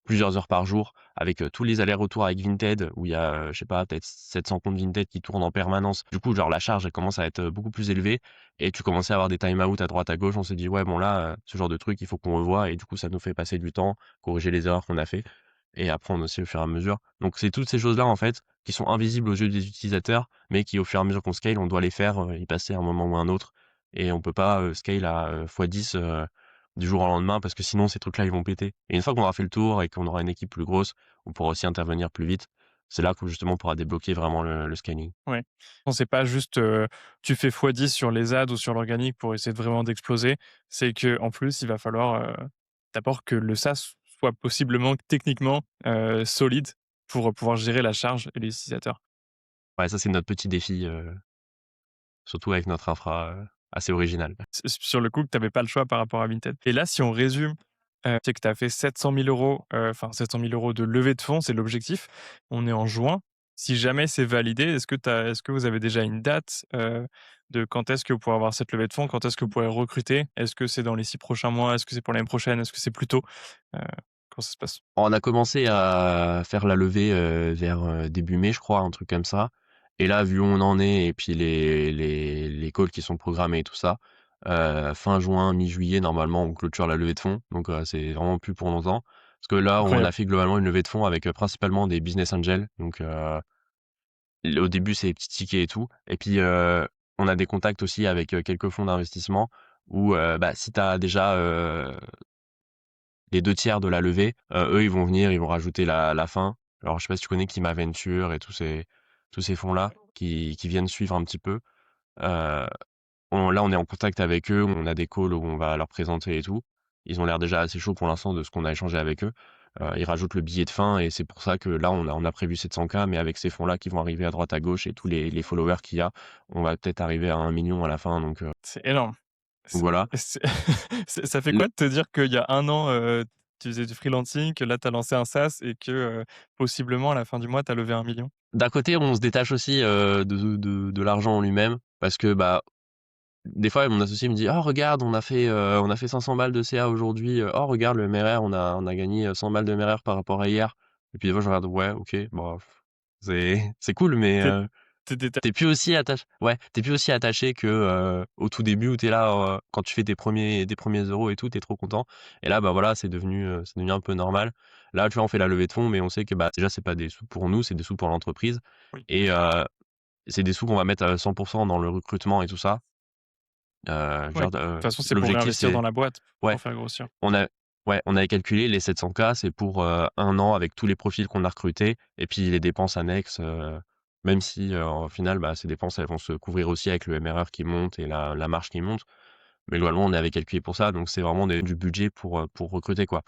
plusieurs heures par jour avec, tous les allers-retours avec Vinted où il y a, je sais pas, peut-être 700 comptes Vinted qui tournent en permanence. Du coup, genre la charge, elle commence à être, beaucoup plus élevée et tu commençais à avoir des time out à droite à gauche. On s'est dit: «Ouais, bon là, ce genre de truc, il faut qu'on revoie» et du coup, ça nous fait passer du temps, corriger les erreurs qu'on a fait et apprendre aussi au fur et à mesure. Donc c'est toutes ces choses-là, en fait, qui sont invisibles aux yeux des utilisateurs, mais qui, au fur et à mesure qu'on scale, on doit les faire, y passer à un moment ou à un autre et on peut pas, scale à, x10, du jour au lendemain parce que sinon ces trucs-là, ils vont péter et une fois qu'on aura fait le tour et qu'on aura une équipe plus grosse, on pourra aussi intervenir plus vite. C'est là que justement on pourra débloquer vraiment le scaling. Ouais. Non, c'est pas juste, tu fais x10 sur les ads ou sur l'organique pour essayer de vraiment d'exploser. C'est que en plus, il va falloir, d'abord que le SaaS soit possiblement techniquement, solide pour, pouvoir gérer la charge et les utilisateurs. Ouais, ça c'est notre petit défi, surtout avec notre infra, assez originale. Sur le coup, que tu avais pas le choix par rapport à Vinted. Et là, si on résume, c'est que tu as fait 700 000 €, enfin 700 000 € de levée de fonds, c'est l'objectif. On est en juin. Si jamais c'est validé, est-ce que vous avez déjà une date, de quand est-ce que vous pourrez avoir cette levée de fonds? Quand est-ce que vous pourrez recruter? Est-ce que c'est dans les 6 prochains mois? Est-ce que c'est pour l'année prochaine? Est-ce que c'est plus tôt? Heu, comment ça se passe? On a commencé à faire la levée, vers, début mai, je crois, un truc comme ça et là, vu où on en est et puis les calls qui sont programmés et tout ça, fin juin, mi-juillet, normalement, on clôture la levée de fonds donc c'est vraiment plus pour longtemps. Parce que là, on a Incroyable. fait globalement une levée de fonds avec, principalement des business angels donc au début, c'est des petits tickets et tout et puis, on a des contacts aussi avec, quelques fonds d'investissement où, bah, si tu as déjà, les 2 tiers de la levée, eux, ils vont venir, ils vont rajouter la fin. Alors, je sais pas si tu connais Kima Venture et tous ces fonds-là qui viennent suivre un petit peu. Heu, on est en contact avec eux, on a des calls où on va leur présenter et tout. Ils ont l'air déjà assez chauds pour l'instant de ce qu'on a échangé avec eux. Ils rajoutent le billet de fin et c'est pour ça que là, on a prévu 700 K, mais avec ces fonds-là qui vont arriver à droite à gauche et tous les followers qu'il y a, on va peut-être arriver à 1 million à la fin C'est énorme. donc C'est voilà. c'est ça fait Le quoi de te dire qu'il y a un an, tu faisais du freelancing, que là tu as lancé un SaaS et que, possiblement à la fin du mois tu as levé 1 million. D'un côté, on se détache aussi, de l'argent en lui-même parce que, bah, des fois, mon associé me dit: «Oh regarde, on a fait 500 balles de CA aujourd'hui, oh regarde le MRR, on a gagné, 100 balles de MRR par rapport à hier» et puis des fois je regarde: «Ouais, OK, bon, c'est cool mais Tu es tu étais tu plus aussi attaché ouais, tu plus aussi attaché que, au tout début où tu es là, quand tu fais tes premiers euros et tout, tu es trop content et là, bah, voilà, c'est devenu un peu normal. Là, tu vois, on fait la levée de fonds mais on sait que, bah, déjà, c'est pas des sous pour nous, c'est des sous pour l'entreprise oui. et c'est des sous qu'on va mettre à 100 dans le recrutement et tout ça. Oui. De Genre, toute façon, c'est pour l'objectif, réinvestir c'est dans la boîte, ouais, pour faire grossir. on a ouais, on avait calculé les 700 K, c'est pour, 1 an avec tous les profils qu'on a recrutés et puis les dépenses annexes, même si, au final, bah, ces dépenses, elles vont se couvrir aussi avec le MRR qui monte et la marge qui monte. Mais globalement, on avait calculé pour ça, donc c'est vraiment du budget pour recruter, quoi.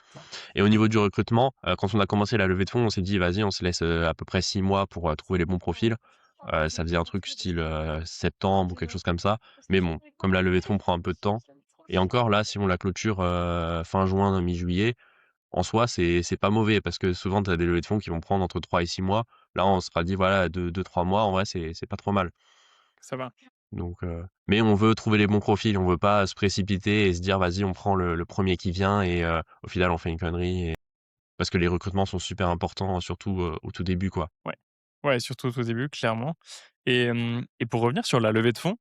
Et au niveau du recrutement, quand on a commencé la levée de fonds, on s'est dit: «Vas-y, on se laisse, à peu près 6 mois pour, trouver les bons profils». Ça faisait un truc style, septembre ou quelque chose comme ça. Mais bon, comme la levée de fonds prend un peu de temps et encore là, si on la clôture, fin juin, mi-juillet, en soi, c'est pas mauvais parce que souvent tu as des levées de fonds qui vont prendre entre 3 et 6 mois. Là, on se sera dit: «Voilà, 2-3 mois, en vrai, c'est pas trop mal». Ça va. Donc mais on veut trouver les bons profils, on veut pas se précipiter et se dire: «Vas-y, on prend le 1er qui vient» et au final, on fait une connerie et parce que les recrutements sont super importants, surtout, au tout début, quoi. Ouais. Ouais, surtout au tout début, clairement. Et pour revenir sur la levée de fonds,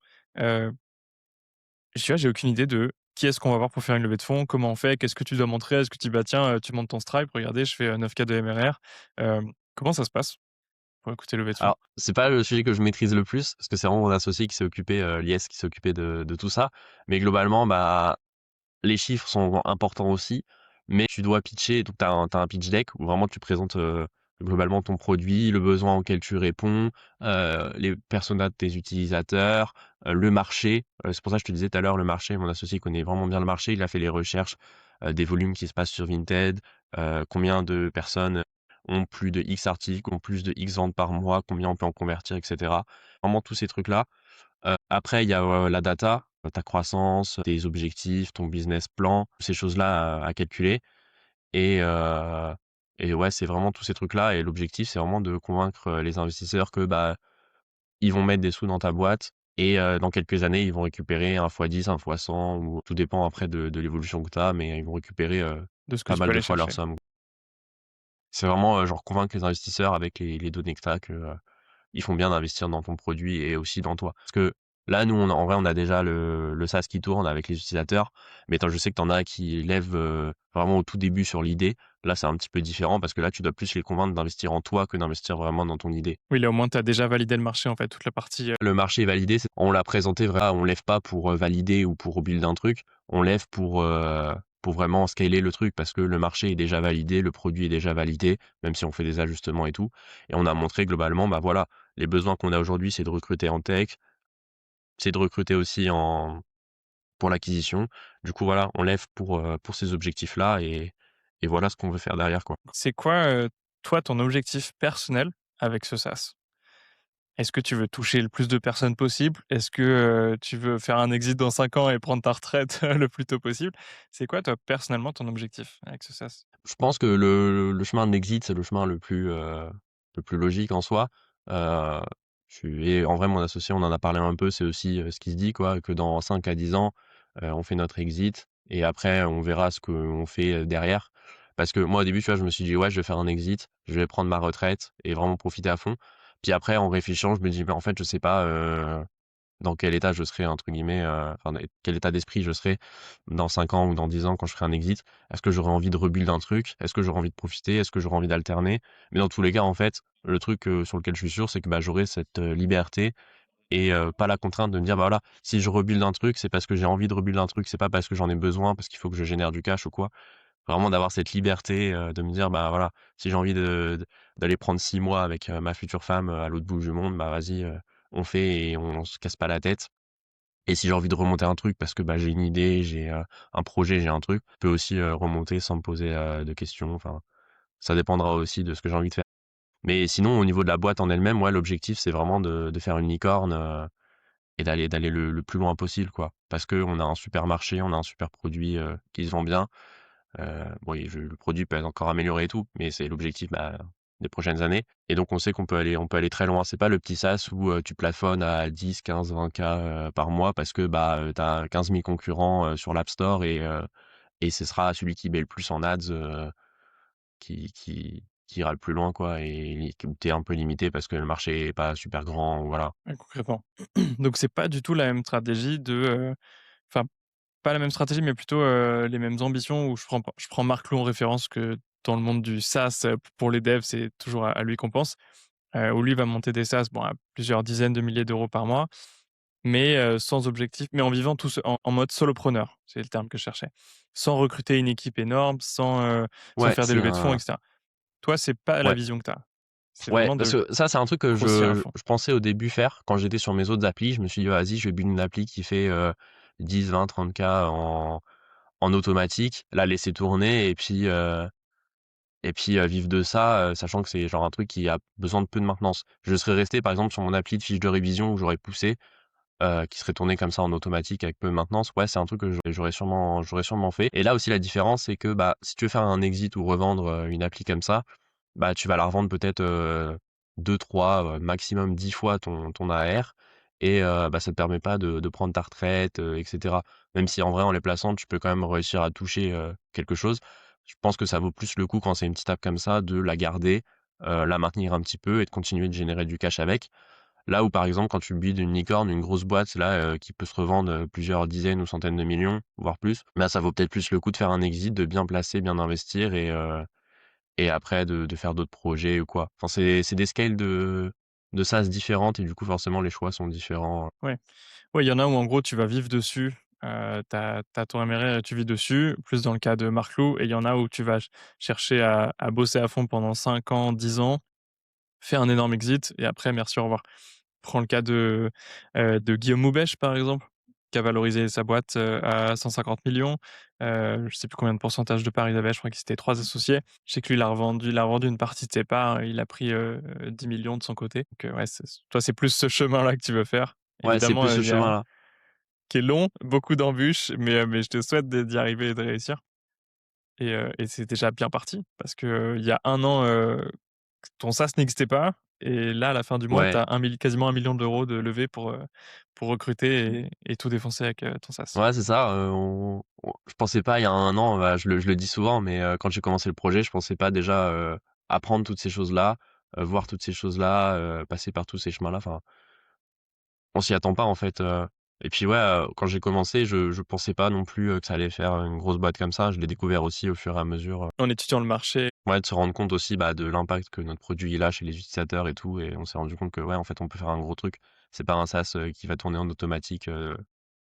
tu vois, j'ai aucune idée de qui est-ce qu'on va voir pour faire une levée de fonds? Comment on fait? Qu'est-ce que tu dois montrer? Est-ce que tu dis: «Bah, tiens, tu montes ton Stripe, regardez, je fais, 9K de MRR». Comment ça se passe pour écouter levée de fonds? Alors, c'est pas le sujet que je maîtrise le plus, parce que c'est vraiment mon associé qui s'est occupé, Lies, qui s'est occupé de tout ça. Mais globalement, bah, les chiffres sont importants aussi, mais tu dois pitcher, donc tu un pitch deck où vraiment tu présentes, globalement ton produit, le besoin auquel tu réponds, les personas de tes utilisateurs, le marché. C'est pour ça que je te disais tout à l'heure, le marché, mon associé connaît vraiment bien le marché. Il a fait les recherches, des volumes qui se passent sur Vinted, combien de personnes ont plus de X articles, ont plus de X ventes par mois, combien on peut en convertir et cetera. Vraiment tous ces trucs-là. Après il y a, la data, ta croissance, tes objectifs, ton business plan, ces choses-là à calculer et heu et ouais, c'est vraiment tous ces trucs-là et l'objectif, c'est vraiment de convaincre, les investisseurs que, bah, ils vont mettre des sous dans ta boîte et dans quelques années, ils vont récupérer 1 fois 10, 1 fois 100 ou tout dépend après de l'évolution que tu as, mais ils vont récupérer, De ce que pas tu mal peux de aller fois leur chercher? somme. C'est vraiment, genre convaincre les investisseurs avec les données que tu as que, ils font bien d'investir dans ton produit et aussi dans toi. Parce que là, nous, en vrai, on a déjà le SaaS qui tourne avec les utilisateurs, mais je sais que tu en as qui lèvent, vraiment au tout début sur l'idée. Là, c'est un petit peu différent parce que là, tu dois plus les convaincre d'investir en toi que d'investir vraiment dans ton idée. Oui, là, au moins, tu as déjà validé le marché, en fait, toute la partie, Le marché est validé, on l'a présenté on lève pas pour, valider ou pour build un truc, on lève pour vraiment scaler le truc parce que le marché est déjà validé, le produit est déjà validé, même si on fait des ajustements et tout et on a montré globalement, bah, voilà, les besoins qu'on a aujourd'hui, c'est de recruter en tech, c'est de recruter aussi pour l'acquisition. Du coup, voilà, on lève pour ces objectifs-là et voilà ce qu'on veut faire derrière, quoi. c'est quoi, toi, ton objectif personnel avec ce SaaS? Est-ce que tu veux toucher le plus de personnes possible? Est-ce que, tu veux faire un exit dans 5 ans et prendre ta retraite le plus tôt possible? C'est quoi, toi, personnellement, ton objectif avec ce SaaS? Je pense que le chemin de l'exit, c'est le chemin le plus logique en soi. Heu, et en vrai, mon associé, on en a parlé un peu, c'est aussi, ce qui se dit quoi, que dans 5 à 10 ans, on fait notre exit et après on verra ce qu'on fait, derrière. Parce que moi, au début, tu vois, je me suis dit: «Ouais, je vais faire un exit, je vais prendre ma retraite et vraiment profiter à fond». Puis après, en réfléchissant, je me dis: «Mais en fait, je sais pas, dans quel état je serai entre guillemets, enfin, dans quel état d'esprit je serai dans 5 ans ou dans 10 ans quand je ferai un exit. Est-ce que j'aurais envie de rebuild un truc? Est-ce que j'aurais envie de profiter? Est-ce que j'aurais envie d'alterner? Mais dans tous les cas, en fait, le truc, sur lequel je suis sûr, c'est que, bah, j'aurai cette, liberté et pas la contrainte de me dire: «Bah, voilà, si je rebuild un truc, c'est parce que j'ai envie de rebuild un truc, c'est pas parce que j'en ai besoin, parce qu'il faut que je génère du cash ou quoi». Vraiment d'avoir cette liberté, de me dire: «Bah, voilà, si j'ai envie d'aller prendre 6 mois avec, ma future femme, à l'autre bout du monde, bah, vas-y, on fait et on se casse pas la tête». Et si j'ai envie de remonter un truc parce que, bah, j'ai une idée, j'ai, un projet, j'ai un truc, je peux aussi, remonter sans me poser, de questions. Enfin, ça dépendra aussi de ce que j'ai envie de faire. Mais sinon, au niveau de la boîte en elle-même, ouais, l'objectif, c'est vraiment de faire une licorne, et d'aller le plus loin possible, quoi. Parce qu'on a un super marché, on a un super produit, qui se vend bien. Bon et le produit peut être encore amélioré et tout, mais c'est l'objectif, bah, des prochaines années et donc on sait qu'on peut aller très loin. C'est pas le petit SaaS où, tu plafonnes à 10-15-20K, par mois parce que, bah, tu as 15 000 concurrents, sur l'App Store et ce sera celui qui met le plus en ads, qui ira le plus loin quoi et où tu es un peu limité parce que le marché est pas super grand, voilà. Ouais, concrètement. Donc c'est pas du tout la même stratégie enfin, pas la même stratégie, mais plutôt, les mêmes ambitions où je prends Marc Lou en référence que dans le monde du SaaS, pour les devs, c'est toujours à lui qu'on pense, où lui va monter des SaaS, bon, à plusieurs dizaines de milliers d'euros par mois, mais sans objectif, mais en vivant tout en mode solopreneur, c'est le terme que je cherchais. Sans recruter une équipe énorme, sans Ouais, faire des c'est levées de fonds et un cetera. Toi, c'est pas la ouais. vision que tu as. C'est Ouais, vraiment parce de que ça, c'est un truc que grossir à je fond. je pensais au début faire quand j'étais sur mes autres applis. Je me suis dit: «Vas-y, je vais build une appli qui fait, 10-20-30K en automatique, la laisser tourner et puis, vivre de ça, sachant que c'est genre un truc qui a besoin de peu de maintenance». Je serais resté par exemple sur mon appli de fiche de révision où j'aurais poussé, qui serait tourné comme ça en automatique avec peu de maintenance. Ouais, c'est un truc que j'aurais sûrement fait et là aussi la différence, c'est que, bah, si tu veux faire un exit ou revendre, une appli comme ça, bah, tu vas la revendre peut-être, 2-3, maximum 10 fois ton AR et bah, ça te permet pas de prendre ta retraite, et cetera. Même si en vrai, en les plaçant, tu peux quand même réussir à toucher, quelque chose. Je pense que ça vaut plus le coup quand c'est une petite app comme ça de la garder, la maintenir un petit peu et de continuer de générer du cash avec. Là où, par exemple, quand tu builds une licorne, une grosse boîte, là, qui peut se revendre, plusieurs dizaines ou centaines de millions, voire plus, bah, ça vaut peut-être plus le coup de faire un exit, de bien placer, bien investir et après de faire d'autres projets ou quoi. Enfin, c'est des scales de SaaS différentes et du coup, forcément, les choix sont différents. Ouais. Ouais, il y en a où en gros tu vas vivre dessus, tu as ton MRR et tu vis dessus, plus dans le cas de Marclou et il y en a où tu vas chercher à bosser à fond pendant 5 ans, 10 ans, faire un énorme exit et après merci, au revoir. Prends le cas de Guillaume Moubèche, par exemple, qui a valorisé sa boîte, à 150 000 000. Je sais plus combien de pourcentage de parts il avait, je crois qu'ils étaient 3 associés. Je sais que lui, il a revendu une partie de ses parts, il a pris, 10 000 000 de son côté. Donc, ouais, toi, c'est plus ce chemin-là que tu veux faire. Ouais, c'est Évidemment, plus ce il y a chemin-là. qui est long, beaucoup d'embûches, mais je te souhaite d'y arriver et de réussir et c'est déjà bien parti parce que, il y a 1 an, ton SaaS n'existait pas et là, à la fin du mois, tu Ouais. as quasiment 1 million d'euros de levée pour recruter et tout défoncer avec, ton SaaS. Ouais, c'est ça, on je pensais pas il y a 1 an, bah, je le dis souvent, mais quand j'ai commencé le projet, je pensais pas déjà, apprendre toutes ces choses-là, voir toutes ces choses-là, passer par tous ces chemins-là, enfin, on s'y attend pas en fait, et puis ouais, quand j'ai commencé, je pensais pas non plus, que ça allait faire une grosse boîte comme ça. Je l'ai découvert aussi au fur et à mesure, En étudiant le marché, ouais, de se rendre compte aussi, bah, de l'impact que notre produit il a chez les utilisateurs et tout et on s'est rendu compte que ouais, en fait, on peut faire un gros truc. C'est pas un SaaS, qui va tourner en automatique,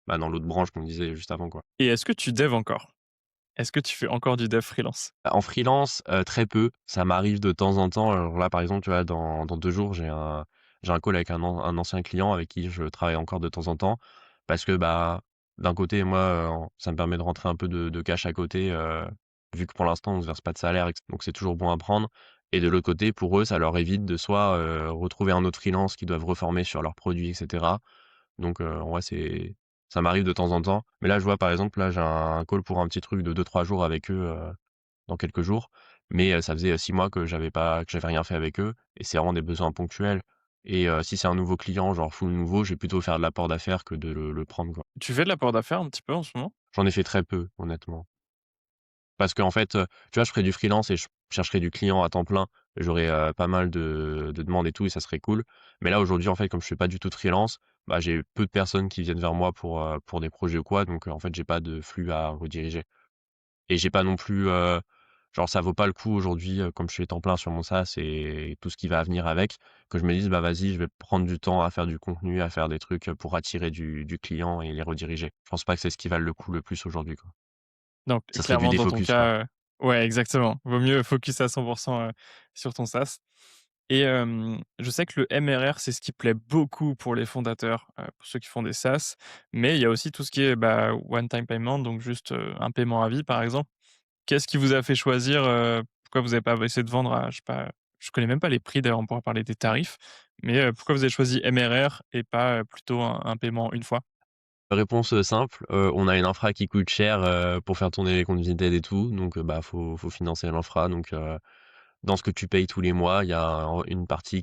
bah, dans l'autre branche qu'on disait juste avant, quoi. et est-ce que tu dev encore? Est-ce que tu fais encore du dev freelance? En freelance, très peu. Ça m'arrive de temps en temps. Alors là, par exemple, tu vois, dans 2 jours, j'ai un call avec un ancien client avec qui je travaille encore de temps en temps. Parce que, bah, d'un côté, moi, ça me permet de rentrer un peu de cash à côté, vu que pour l'instant, on ne se verse pas de salaire et que donc c'est toujours bon à prendre. Et de l'autre côté, pour eux, ça leur évite de soit, retrouver un autre freelance qu'ils doivent reformer sur leurs produits et cetera. Donc, ouais, ça m'arrive de temps en temps. Mais là, je vois, par exemple, là, j'ai un call pour un petit truc de 2-3 jours avec eux, dans quelques jours. Mais, ça faisait, 6 mois que j'avais rien fait avec eux et c'est vraiment des besoins ponctuels et si c'est un nouveau client, genre full nouveau, je vais plutôt faire de l'apport d'affaires que de le prendre, quoi. Tu fais de l'apport d'affaires un petit peu en ce moment? J'en ai fait très peu, honnêtement. Parce qu'en fait, tu vois, je ferais du freelance et je chercherais du client à temps plein. J'aurais, pas mal de demandes et tout et ça serait cool. Mais là, aujourd'hui, en fait, comme je fais pas du tout de freelance, bah, j'ai peu de personnes qui viennent vers moi pour des projets ou quoi. Donc, en fait, j'ai pas de flux à rediriger. Et j'ai pas non plus, genre ça vaut pas le coup aujourd'hui, comme je suis temps plein sur mon SaaS et tout ce qui va venir avec, que je me dise: «Bah, vas-y, je vais prendre du temps à faire du contenu, à faire des trucs, pour attirer du client et les rediriger». Je pense pas que c'est ce qui vaut le coup le plus aujourd'hui, quoi. Donc Ça serait du clairement dans ton défocus, quoi. cas, ouais, exactement. Vaut mieux focus à 100 sur ton SaaS et je sais que le MRR, c'est ce qui plaît beaucoup pour les fondateurs, pour ceux qui font des SaaS, mais il y a aussi tout ce qui est, bah, one time payment, donc juste, un paiement à vie, par exemple. Qu'est-ce qui vous a fait choisir, pourquoi vous avez pas essayé de vendre à je sais pas, je connais même pas les prix d'ailleurs, on pourra parler des tarifs, mais pourquoi vous avez choisi MRR et pas, plutôt un paiement une fois? Réponse, simple, on a une infra qui coûte cher, pour faire tourner les comptes Vinted et tout, donc bah, faut financer l'infra, donc dans ce que tu payes tous les mois, il y a une partie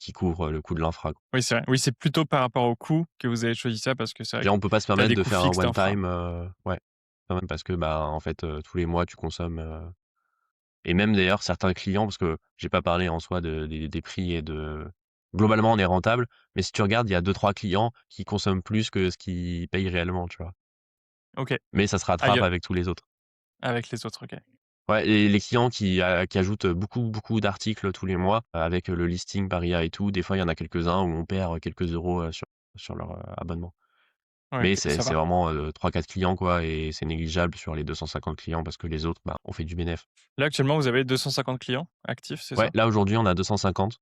qui couvre le coût de l'infra. Oui, c'est vrai. Oui, c'est plutôt par rapport au coût que vous avez choisi ça parce que c'est vrai Déjà, que on peut pas se tu as permettre des de coûts faire un fixes one d'infra. time, ouais, quand même parce que, bah, en fait, tous les mois tu consommes, et même d'ailleurs certains clients parce que j'ai pas parlé en soi des prix et de globalement, on est rentable, mais si tu regardes, il y a 2-3 clients qui consomment plus que ce qu'ils payent réellement, tu vois? OK. Mais ça se Ah, il y rattrape a avec tous les autres. avec les autres, OK. Ouais et les clients qui ajoutent beaucoup, beaucoup d'articles tous les mois, avec le listing par IA et tout, des fois, il y en a quelques-uns où on perd quelques euros, sur leur, abonnement. Ouais, Mais OK, c'est ça c'est va. vraiment, 3-4 clients quoi et c'est négligeable sur les 250 clients parce que les autres, bah, on fait du bénéf. Là, actuellement, vous avez 250 clients actifs, c'est Ouais, ça? là aujourd'hui, on a 250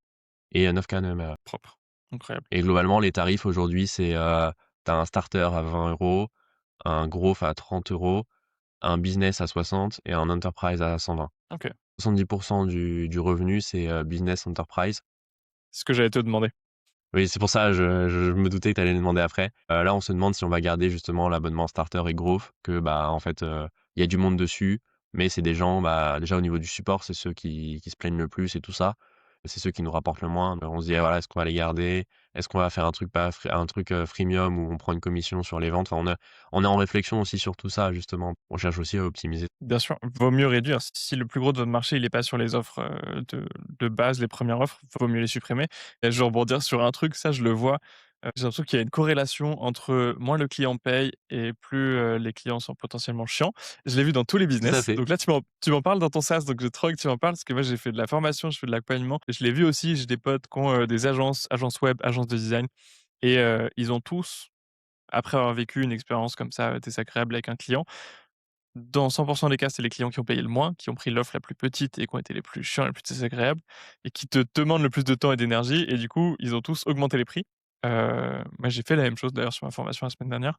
et 9 K NMR Propre. Incroyable. et globalement, les tarifs aujourd'hui, c'est, tu as un starter à 20 €, un growth à 30 €, un business à 60 et un enterprise à 120. OK. 70 du revenu, c'est, business enterprise. C'est ce que j'allais te demander. Oui, c'est pour ça, je me doutais que tu allais le demander après. Là, on se demande si on va garder justement l'abonnement starter et growth que, bah, en fait, il y a du monde dessus, mais c'est des gens, bah, déjà au niveau du support, c'est ceux qui se plaignent le plus et tout ça c'est ceux qui nous rapportent le moins. On se dit: «Ah voilà, est-ce qu'on va les garder? Est-ce qu'on va faire un truc pas free un truc, freemium où on prend une commission sur les ventes?» Enfin, on est en réflexion aussi sur tout ça justement. On cherche aussi à optimiser. Bien sûr, vaut mieux réduire. Si le plus gros de votre marché, il est pas sur les offres, de base, les premières offres, vaut mieux les supprimer. Et je veux rebondir sur un truc, ça je le vois, j'ai l'impression qu'il y a une corrélation entre moins le client paye et plus, les clients sont potentiellement chiants. Je l'ai vu dans tous les Tout à business. fait. Donc là, tu m'en parles dans ton SaaS, donc j'ai trop envie que tu m'en parles parce que moi j'ai fait de la formation, je fais de l'accompagnement. Je l'ai vu aussi, j'ai des potes qui ont, des agences web, agences de design et ils ont tous, après avoir vécu une expérience comme ça, désagréable avec un client, dans 100 des cas, c'est les clients qui ont payé le moins, qui ont pris l'offre la plus petite et qui ont été les plus chiants, les plus désagréables et qui te demandent le plus de temps et d'énergie et du coup, ils ont tous augmenté les prix. Moi, j'ai fait la même chose d'ailleurs sur ma formation la semaine dernière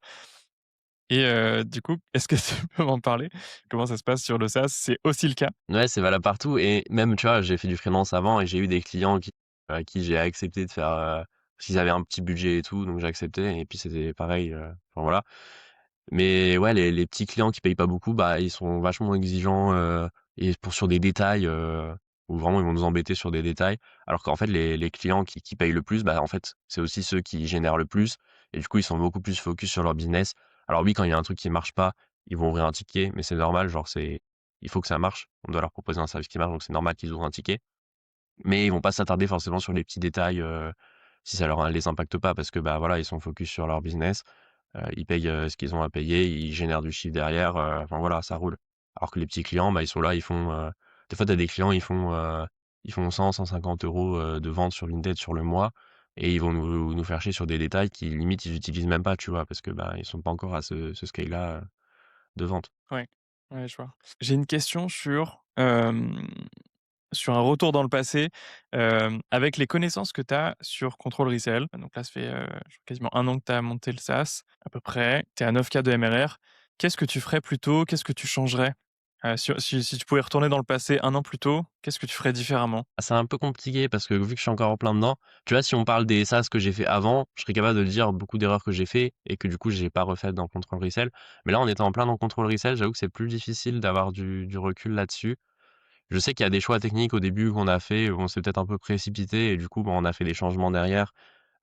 et du coup, est-ce que tu peux m'en parler? Comment ça se passe sur le SaaS? C'est aussi le cas? Ouais, c'est valable partout et même, tu vois, j'ai fait du freelance avant et j'ai eu des clients à qui j'ai accepté de faire, parce qu'ils avaient un petit budget et tout, donc j'ai accepté et puis c'était pareil, enfin voilà. Mais ouais, les petits clients qui payent pas beaucoup, bah, ils sont vachement exigeants, et sur des détails, où vraiment ils vont nous embêter sur des détails. Alors qu'en fait les clients qui payent le plus, bah, en fait, c'est aussi ceux qui génèrent le plus et du coup, ils sont beaucoup plus focus sur leur business. Alors oui, quand il y a un truc qui marche pas, ils vont ouvrir un ticket, mais c'est normal, genre il faut que ça marche. On doit leur proposer un service qui marche, donc c'est normal qu'ils ouvrent un ticket. Mais ils vont pas s'attarder forcément sur les petits détails, si ça les impacte pas parce que, bah, voilà, ils sont focus sur leur business. Ils payent, ce qu'ils ont à payer, ils génèrent du chiffre derrière, enfin voilà, ça roule. Alors que les petits clients, bah, ils sont là, ils font, des fois tu as des clients, ils font 100-150 € de vente sur Vinted sur le mois et ils vont nous faire chier sur des détails qui limite ils utilisent même pas, tu vois? Parce que, bah, ils sont pas encore à ce scale-là, de vente. Ouais, ouais, je vois. J'ai une question sur un retour dans le passé, avec les connaissances que tu as sur Control Resell, donc là, ça fait, je crois quasiment 1 an que tu as monté le SaaS à peu près. Tu es à 9 K de MRR. Qu'est-ce que tu ferais plus tôt? Qu'est-ce que tu changerais? Si tu pouvais retourner dans le passé 1 an plus tôt, qu'est-ce que tu ferais différemment? Ah, c'est un peu compliqué parce que vu que je suis encore en plein dedans, tu vois, si on parle des SaaS que j'ai fait avant, je serais capable de dire beaucoup d'erreurs que j'ai fait et que du coup, j'ai pas refaites dans Control Resell. Mais là, en étant en plein dans Control Resell, j'avoue que c'est plus difficile d'avoir du recul là-dessus. Je sais qu'il y a des choix techniques au début qu'on a fait, où on s'est peut-être un peu précipité et du coup, bah, on a fait des changements derrière.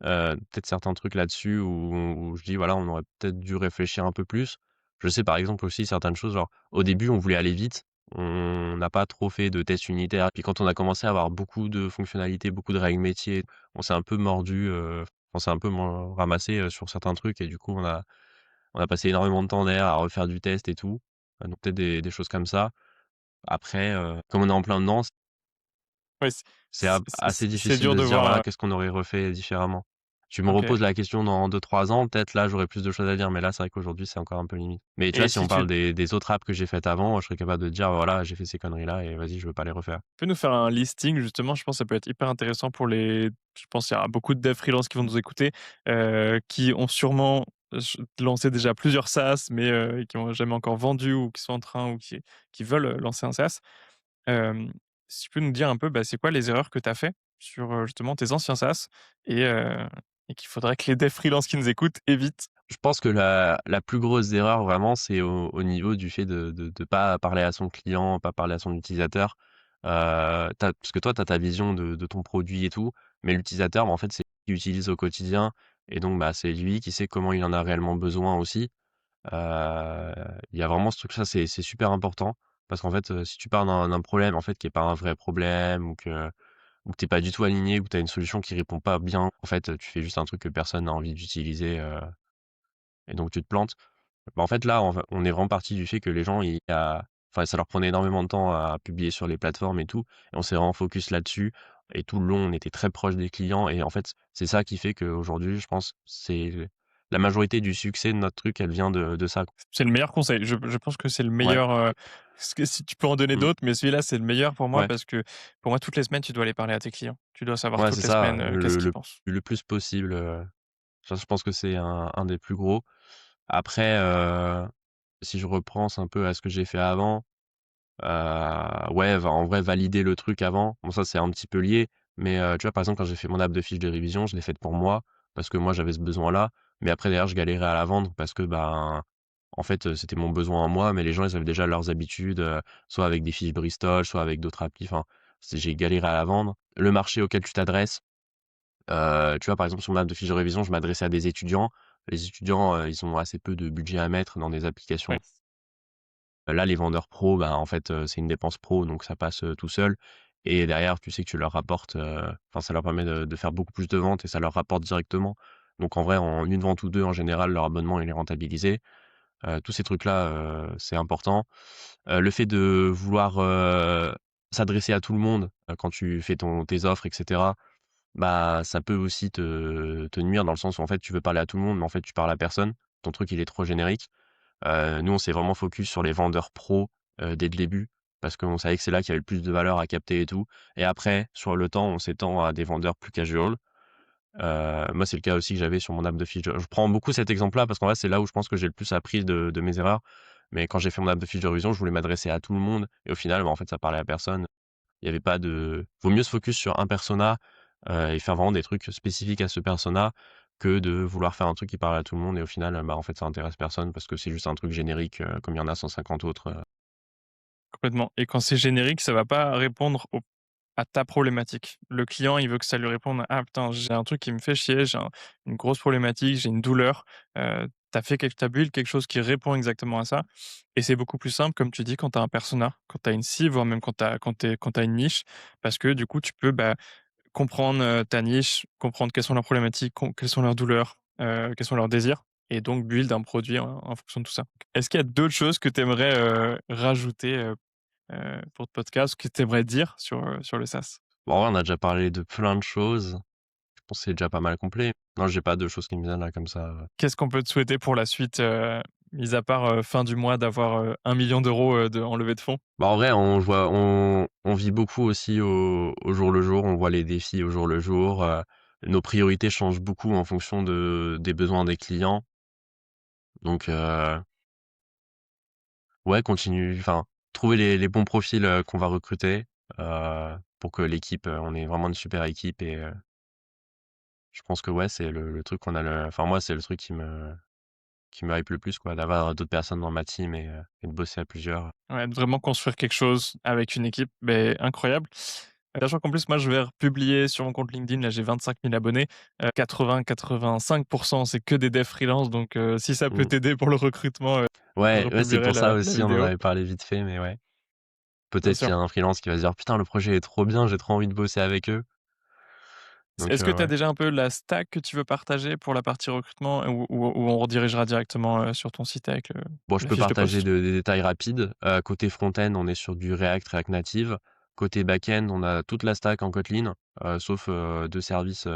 Peut-être certains trucs là-dessus où je dis: «Voilà, on aurait peut-être dû réfléchir un peu plus». Je sais par exemple aussi certaines choses, genre au début, on voulait aller vite, on n'a pas trop fait de tests unitaires. Puis quand on a commencé à avoir beaucoup de fonctionnalités, beaucoup de règles métiers, on s'est un peu mordu, on s'est un peu ramassé, sur certains trucs et du coup, on a passé énormément de temps derrière à refaire du test et tout. Donc peut-être des choses comme ça. Après, comme on est en plein dedans, Ouais, c'est assez c'est difficile dur de de se dire: voir, «Voilà, qu'est-ce qu'on aurait refait différemment?» Tu me OK. reposes la question dans 2-3 ans, peut-être là, j'aurais plus de choses à dire, mais là, c'est vrai qu'aujourd'hui, c'est encore un peu limite. Mais tu vois, Et si si on tu parle des autres apps que j'ai faites avant, je serais capable de te dire: «Voilà, j'ai fait ces conneries-là et vas-y, je veux pas les refaire». peux nous faire un listing justement? Je pense que ça peut être hyper intéressant pour les je pense qu'il y aura beaucoup de devs freelance qui vont nous écouter, qui ont sûrement lancé déjà plusieurs SaaS, mais qui n'ont jamais encore vendu ou qui sont en train ou qui veulent, lancer un SaaS. Hem, Si tu peux nous dire un peu, bah, c'est quoi les erreurs que tu as fait sur, justement tes anciens SaaS et heu et qu'il faudrait que les devs freelance qui nous écoutent évitent? Je pense que la plus grosse erreur vraiment, c'est au niveau du fait de pas parler à son client, pas parler à son utilisateur. Parce que toi, tu as ta vision de ton produit et tout, mais l'utilisateur, bah, en fait, c'est lui qui utilise au quotidien et donc bah, c'est lui qui sait comment il en a réellement besoin aussi. Il y a vraiment ce truc ça, c'est super important parce qu'en fait, si tu pars d'un problème, en fait, qui est pas un vrai problème ou que tu es pas du tout aligné ou que tu as une solution qui répond pas bien, en fait, tu fais juste un truc que personne n'a envie d'utiliser, et donc tu te plantes. Bah, en fait, là, on est vraiment parti du fait que les gens, enfin, ça leur prenait énormément de temps à publier sur les plateformes et tout et on s'est vraiment focus là-dessus et tout le long, on était très proche des clients et en fait, c'est ça qui fait qu'aujourd'hui, je pense, c'est la majorité du succès de notre truc, elle vient de ça. C'est le meilleur conseil. Je pense que c'est le Ouais, meilleur, parce que si tu peux en donner mmh, d'autres, mais celui-là, c'est le meilleur pour moi ouais, parce que pour moi, toutes les semaines, tu dois aller parler à tes clients. Tu dois savoir ouais, c'est toutes les ça, semaines, qu'est-ce qu'ils pensent. le plus possible, ça, je pense que c'est un des plus gros. Après, si je repense un peu à ce que j'ai fait avant, ouais, en vrai, valider le truc avant, bon ça, c'est un petit peu lié, mais tu vois, par exemple, quand j'ai fait mon app de fiche de révision, je l'ai faite pour moi, parce que moi, j'avais ce besoin-là, mais après derrière, je galérais à la vendre parce que, ben, en fait, c'était mon besoin à moi, mais les gens, ils avaient déjà leurs habitudes, soit avec des fiches Bristol, soit avec d'autres applis, enfin, j'ai galéré à la vendre le marché auquel tu t'adresses. Tu vois, par exemple, sur mon app de fiche de révision, je m'adressais à des étudiants. Les étudiants, ils ont assez peu de budget à mettre dans des applications. Ouais, Là, les vendeurs pro, bah, en fait, c'est une dépense pro, donc ça passe, tout seul et derrière, tu sais que tu leur rapportes, enfin, ça leur permet de faire beaucoup plus de ventes et ça leur rapporte directement. Donc en vrai, en une vente ou 2 en général, leur abonnement, il est rentabilisé. Tous ces trucs-là, c'est important. Le fait de vouloir, s'adresser à tout le monde, quand tu fais tes offres et cetera, bah, ça peut aussi te nuire dans le sens où, en fait, tu veux parler à tout le monde, mais en fait, tu parles à personne. Ton truc, il est trop générique. Nous, on s'est vraiment focus sur les vendeurs pros, dès le début, parce qu'on savait que c'est là qu'il y avait le plus de valeur à capter et tout et après, sur le temps, on s'étend à des vendeurs plus casual. Moi, c'est le cas aussi que j'avais sur mon app de fiche de je prends beaucoup cet exemple-là parce qu'en vrai, c'est là où je pense que j'ai le plus appris de mes erreurs. Mais quand j'ai fait mon app de fiche de révision, je voulais m'adresser à tout le monde et au final, bah, en fait, ça parlait à personne. Il y avait pas de vaut mieux se focus sur un persona, et faire vraiment des trucs spécifiques à ce persona que de vouloir faire un truc qui parle à tout le monde et au final, bah, en fait, ça intéresse personne parce que c'est juste un truc générique, comme il y en a 150 autres, complètement. Et quand c'est générique, ça va pas répondre à ta problématique. Le client, il veut que ça lui réponde: «Ah putain, j'ai un truc qui me fait chier, une grosse problématique, j'ai une douleur». Tu build quelque chose qui répond exactement à ça et c'est beaucoup plus simple, comme tu dis, quand tu as un persona, quand tu as une cible, voire même quand tu une niche parce que du coup, tu peux, bah, comprendre, ta niche, comprendre quelles sont leurs problématiques, quelles sont leurs douleurs, quels sont leurs désirs et donc build un produit en fonction de tout ça. Est-ce qu'il y a d'autres choses que tu aimerais, rajouter, pour ce podcast, que tu aimerais dire sur le SaaS? bon, en vrai, on a déjà parlé de plein de choses. Je pense que c'est déjà pas mal complet. Non, j'ai pas de choses qui me viennent là comme ça, Qu'est-ce qu'on peut te souhaiter pour la suite, mis à part, fin du mois d'avoir, 1 000 000 en levée de fonds? Bah, en vrai, on vit beaucoup aussi au jour le jour, on voit les défis au jour le jour, nos priorités changent beaucoup en fonction des besoins des clients. Donc ouais, continue enfin, trouver les bons profils, qu'on va recruter, pour que l'équipe, on ait vraiment une super équipe et je pense que ouais, c'est le truc qu'on a le enfin moi, c'est le truc qui me hype le plus quoi, d'avoir d'autres personnes dans ma team et de bosser à plusieurs. Ouais, de vraiment construire quelque chose avec une équipe, beh, incroyable. Sachant qu'en plus, moi, je vais republier sur mon compte LinkedIn, là, j'ai 25 000 abonnés, 80-85 c'est que des devs freelance donc si ça peut Mmh. t'aider pour le recrutement, je Ouais, ouais, c'est republierai pour ça la aussi, on en vidéo. avait parlé vite fait, mais ouais. Bien Peut-être qu'il sûr. y a un freelance qui va se dire: «Putain, le projet est trop bien, j'ai trop envie de bosser avec eux». Donc Est-ce que tu as ouais. déjà un peu la stack que tu veux partager pour la partie recrutement ou on redirigera directement, sur ton site avec Bon, je la peux fiche de partager poste? des détails rapides. Côté front-end, on est sur du React Native. Côté back-end, on a toute la stack en Kotlin, sauf, 2 services,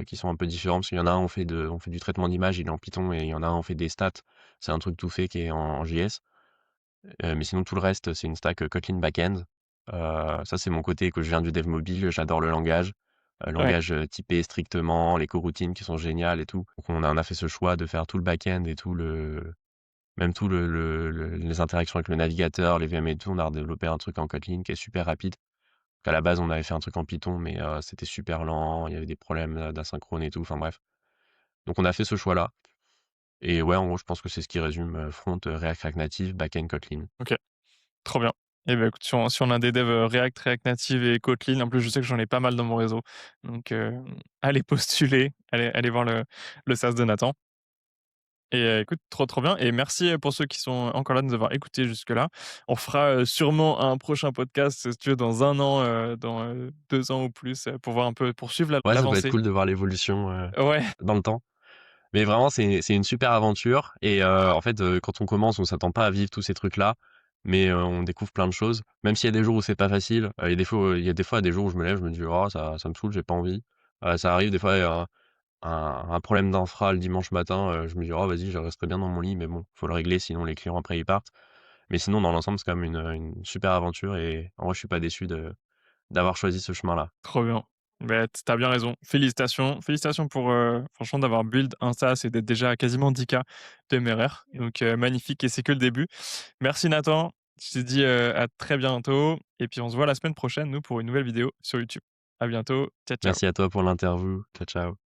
qui sont un peu différents parce qu'il y en a un, on fait du traitement d'image, il est en Python et il y en a un, on fait des stats. C'est un truc tout fait qui est en JS. Mais sinon tout le reste, c'est une stack, Kotlin back-end. Ça, c'est mon côté que je viens du dev mobile, j'adore le langage. Ouais, Langage, typé strictement, les coroutines qui sont géniales et tout. Donc on a fait ce choix de faire tout le back-end et tout le même tout les interactions avec le navigateur, les VM et tout, on a redéveloppé un truc en Kotlin qui est super rapide. À la base, on avait fait un truc en Python, mais c'était super lent, il y avait des problèmes, d'asynchrone et tout, enfin bref. Donc on a fait ce choix-là et ouais, en gros, je pense que c'est ce qui résume, front, React Native, back-end Kotlin. OK, trop bien. Et ben écoute, si on a des devs, React Native et Kotlin, en plus, je sais que j'en ai pas mal dans mon réseau, donc allez postuler, allez voir le SaaS de Nathan et écoute, trop, trop bien et merci, pour ceux qui sont encore là, de nous avoir écoutés jusque-là. On fera, sûrement un prochain podcast, si tu veux, dans 1 an, dans, 2 ans ou plus, pour voir un peu pour suivre Ouais, ça peut être l'avancée. cool de voir l'évolution, Ouais, dans le temps. Mais vraiment, c'est une super aventure et en fait, quand on commence, on s'attend pas à vivre tous ces trucs-là, mais on découvre plein de choses. Même s'il y a des jours où c'est pas facile, il y a des fois des jours où je me lève, je me dis: «Oh ça me saoule, j'ai pas envie». Ça arrive des fois, un problème d'infra le dimanche matin, je me dis: «Oh vas-y, je resterai bien dans mon lit», mais bon, faut le régler sinon les clients après ils partent. Mais sinon dans l'ensemble, c'est quand même une super aventure et en vrai, je suis pas déçu d'avoir choisi ce chemin-là. trop bien. Beh, tu bien raison. Félicitations. Félicitations pour, franchement d'avoir build un SaaS et d'être déjà à quasiment 10 K de MRR, donc magnifique et c'est que le début. Merci Nathan. Je te dis, à très bientôt et puis on se voit la semaine prochaine, nous, pour une nouvelle vidéo sur YouTube. À bientôt. Ciao, ciao. Merci à toi pour l'interview. Ciao, ciao.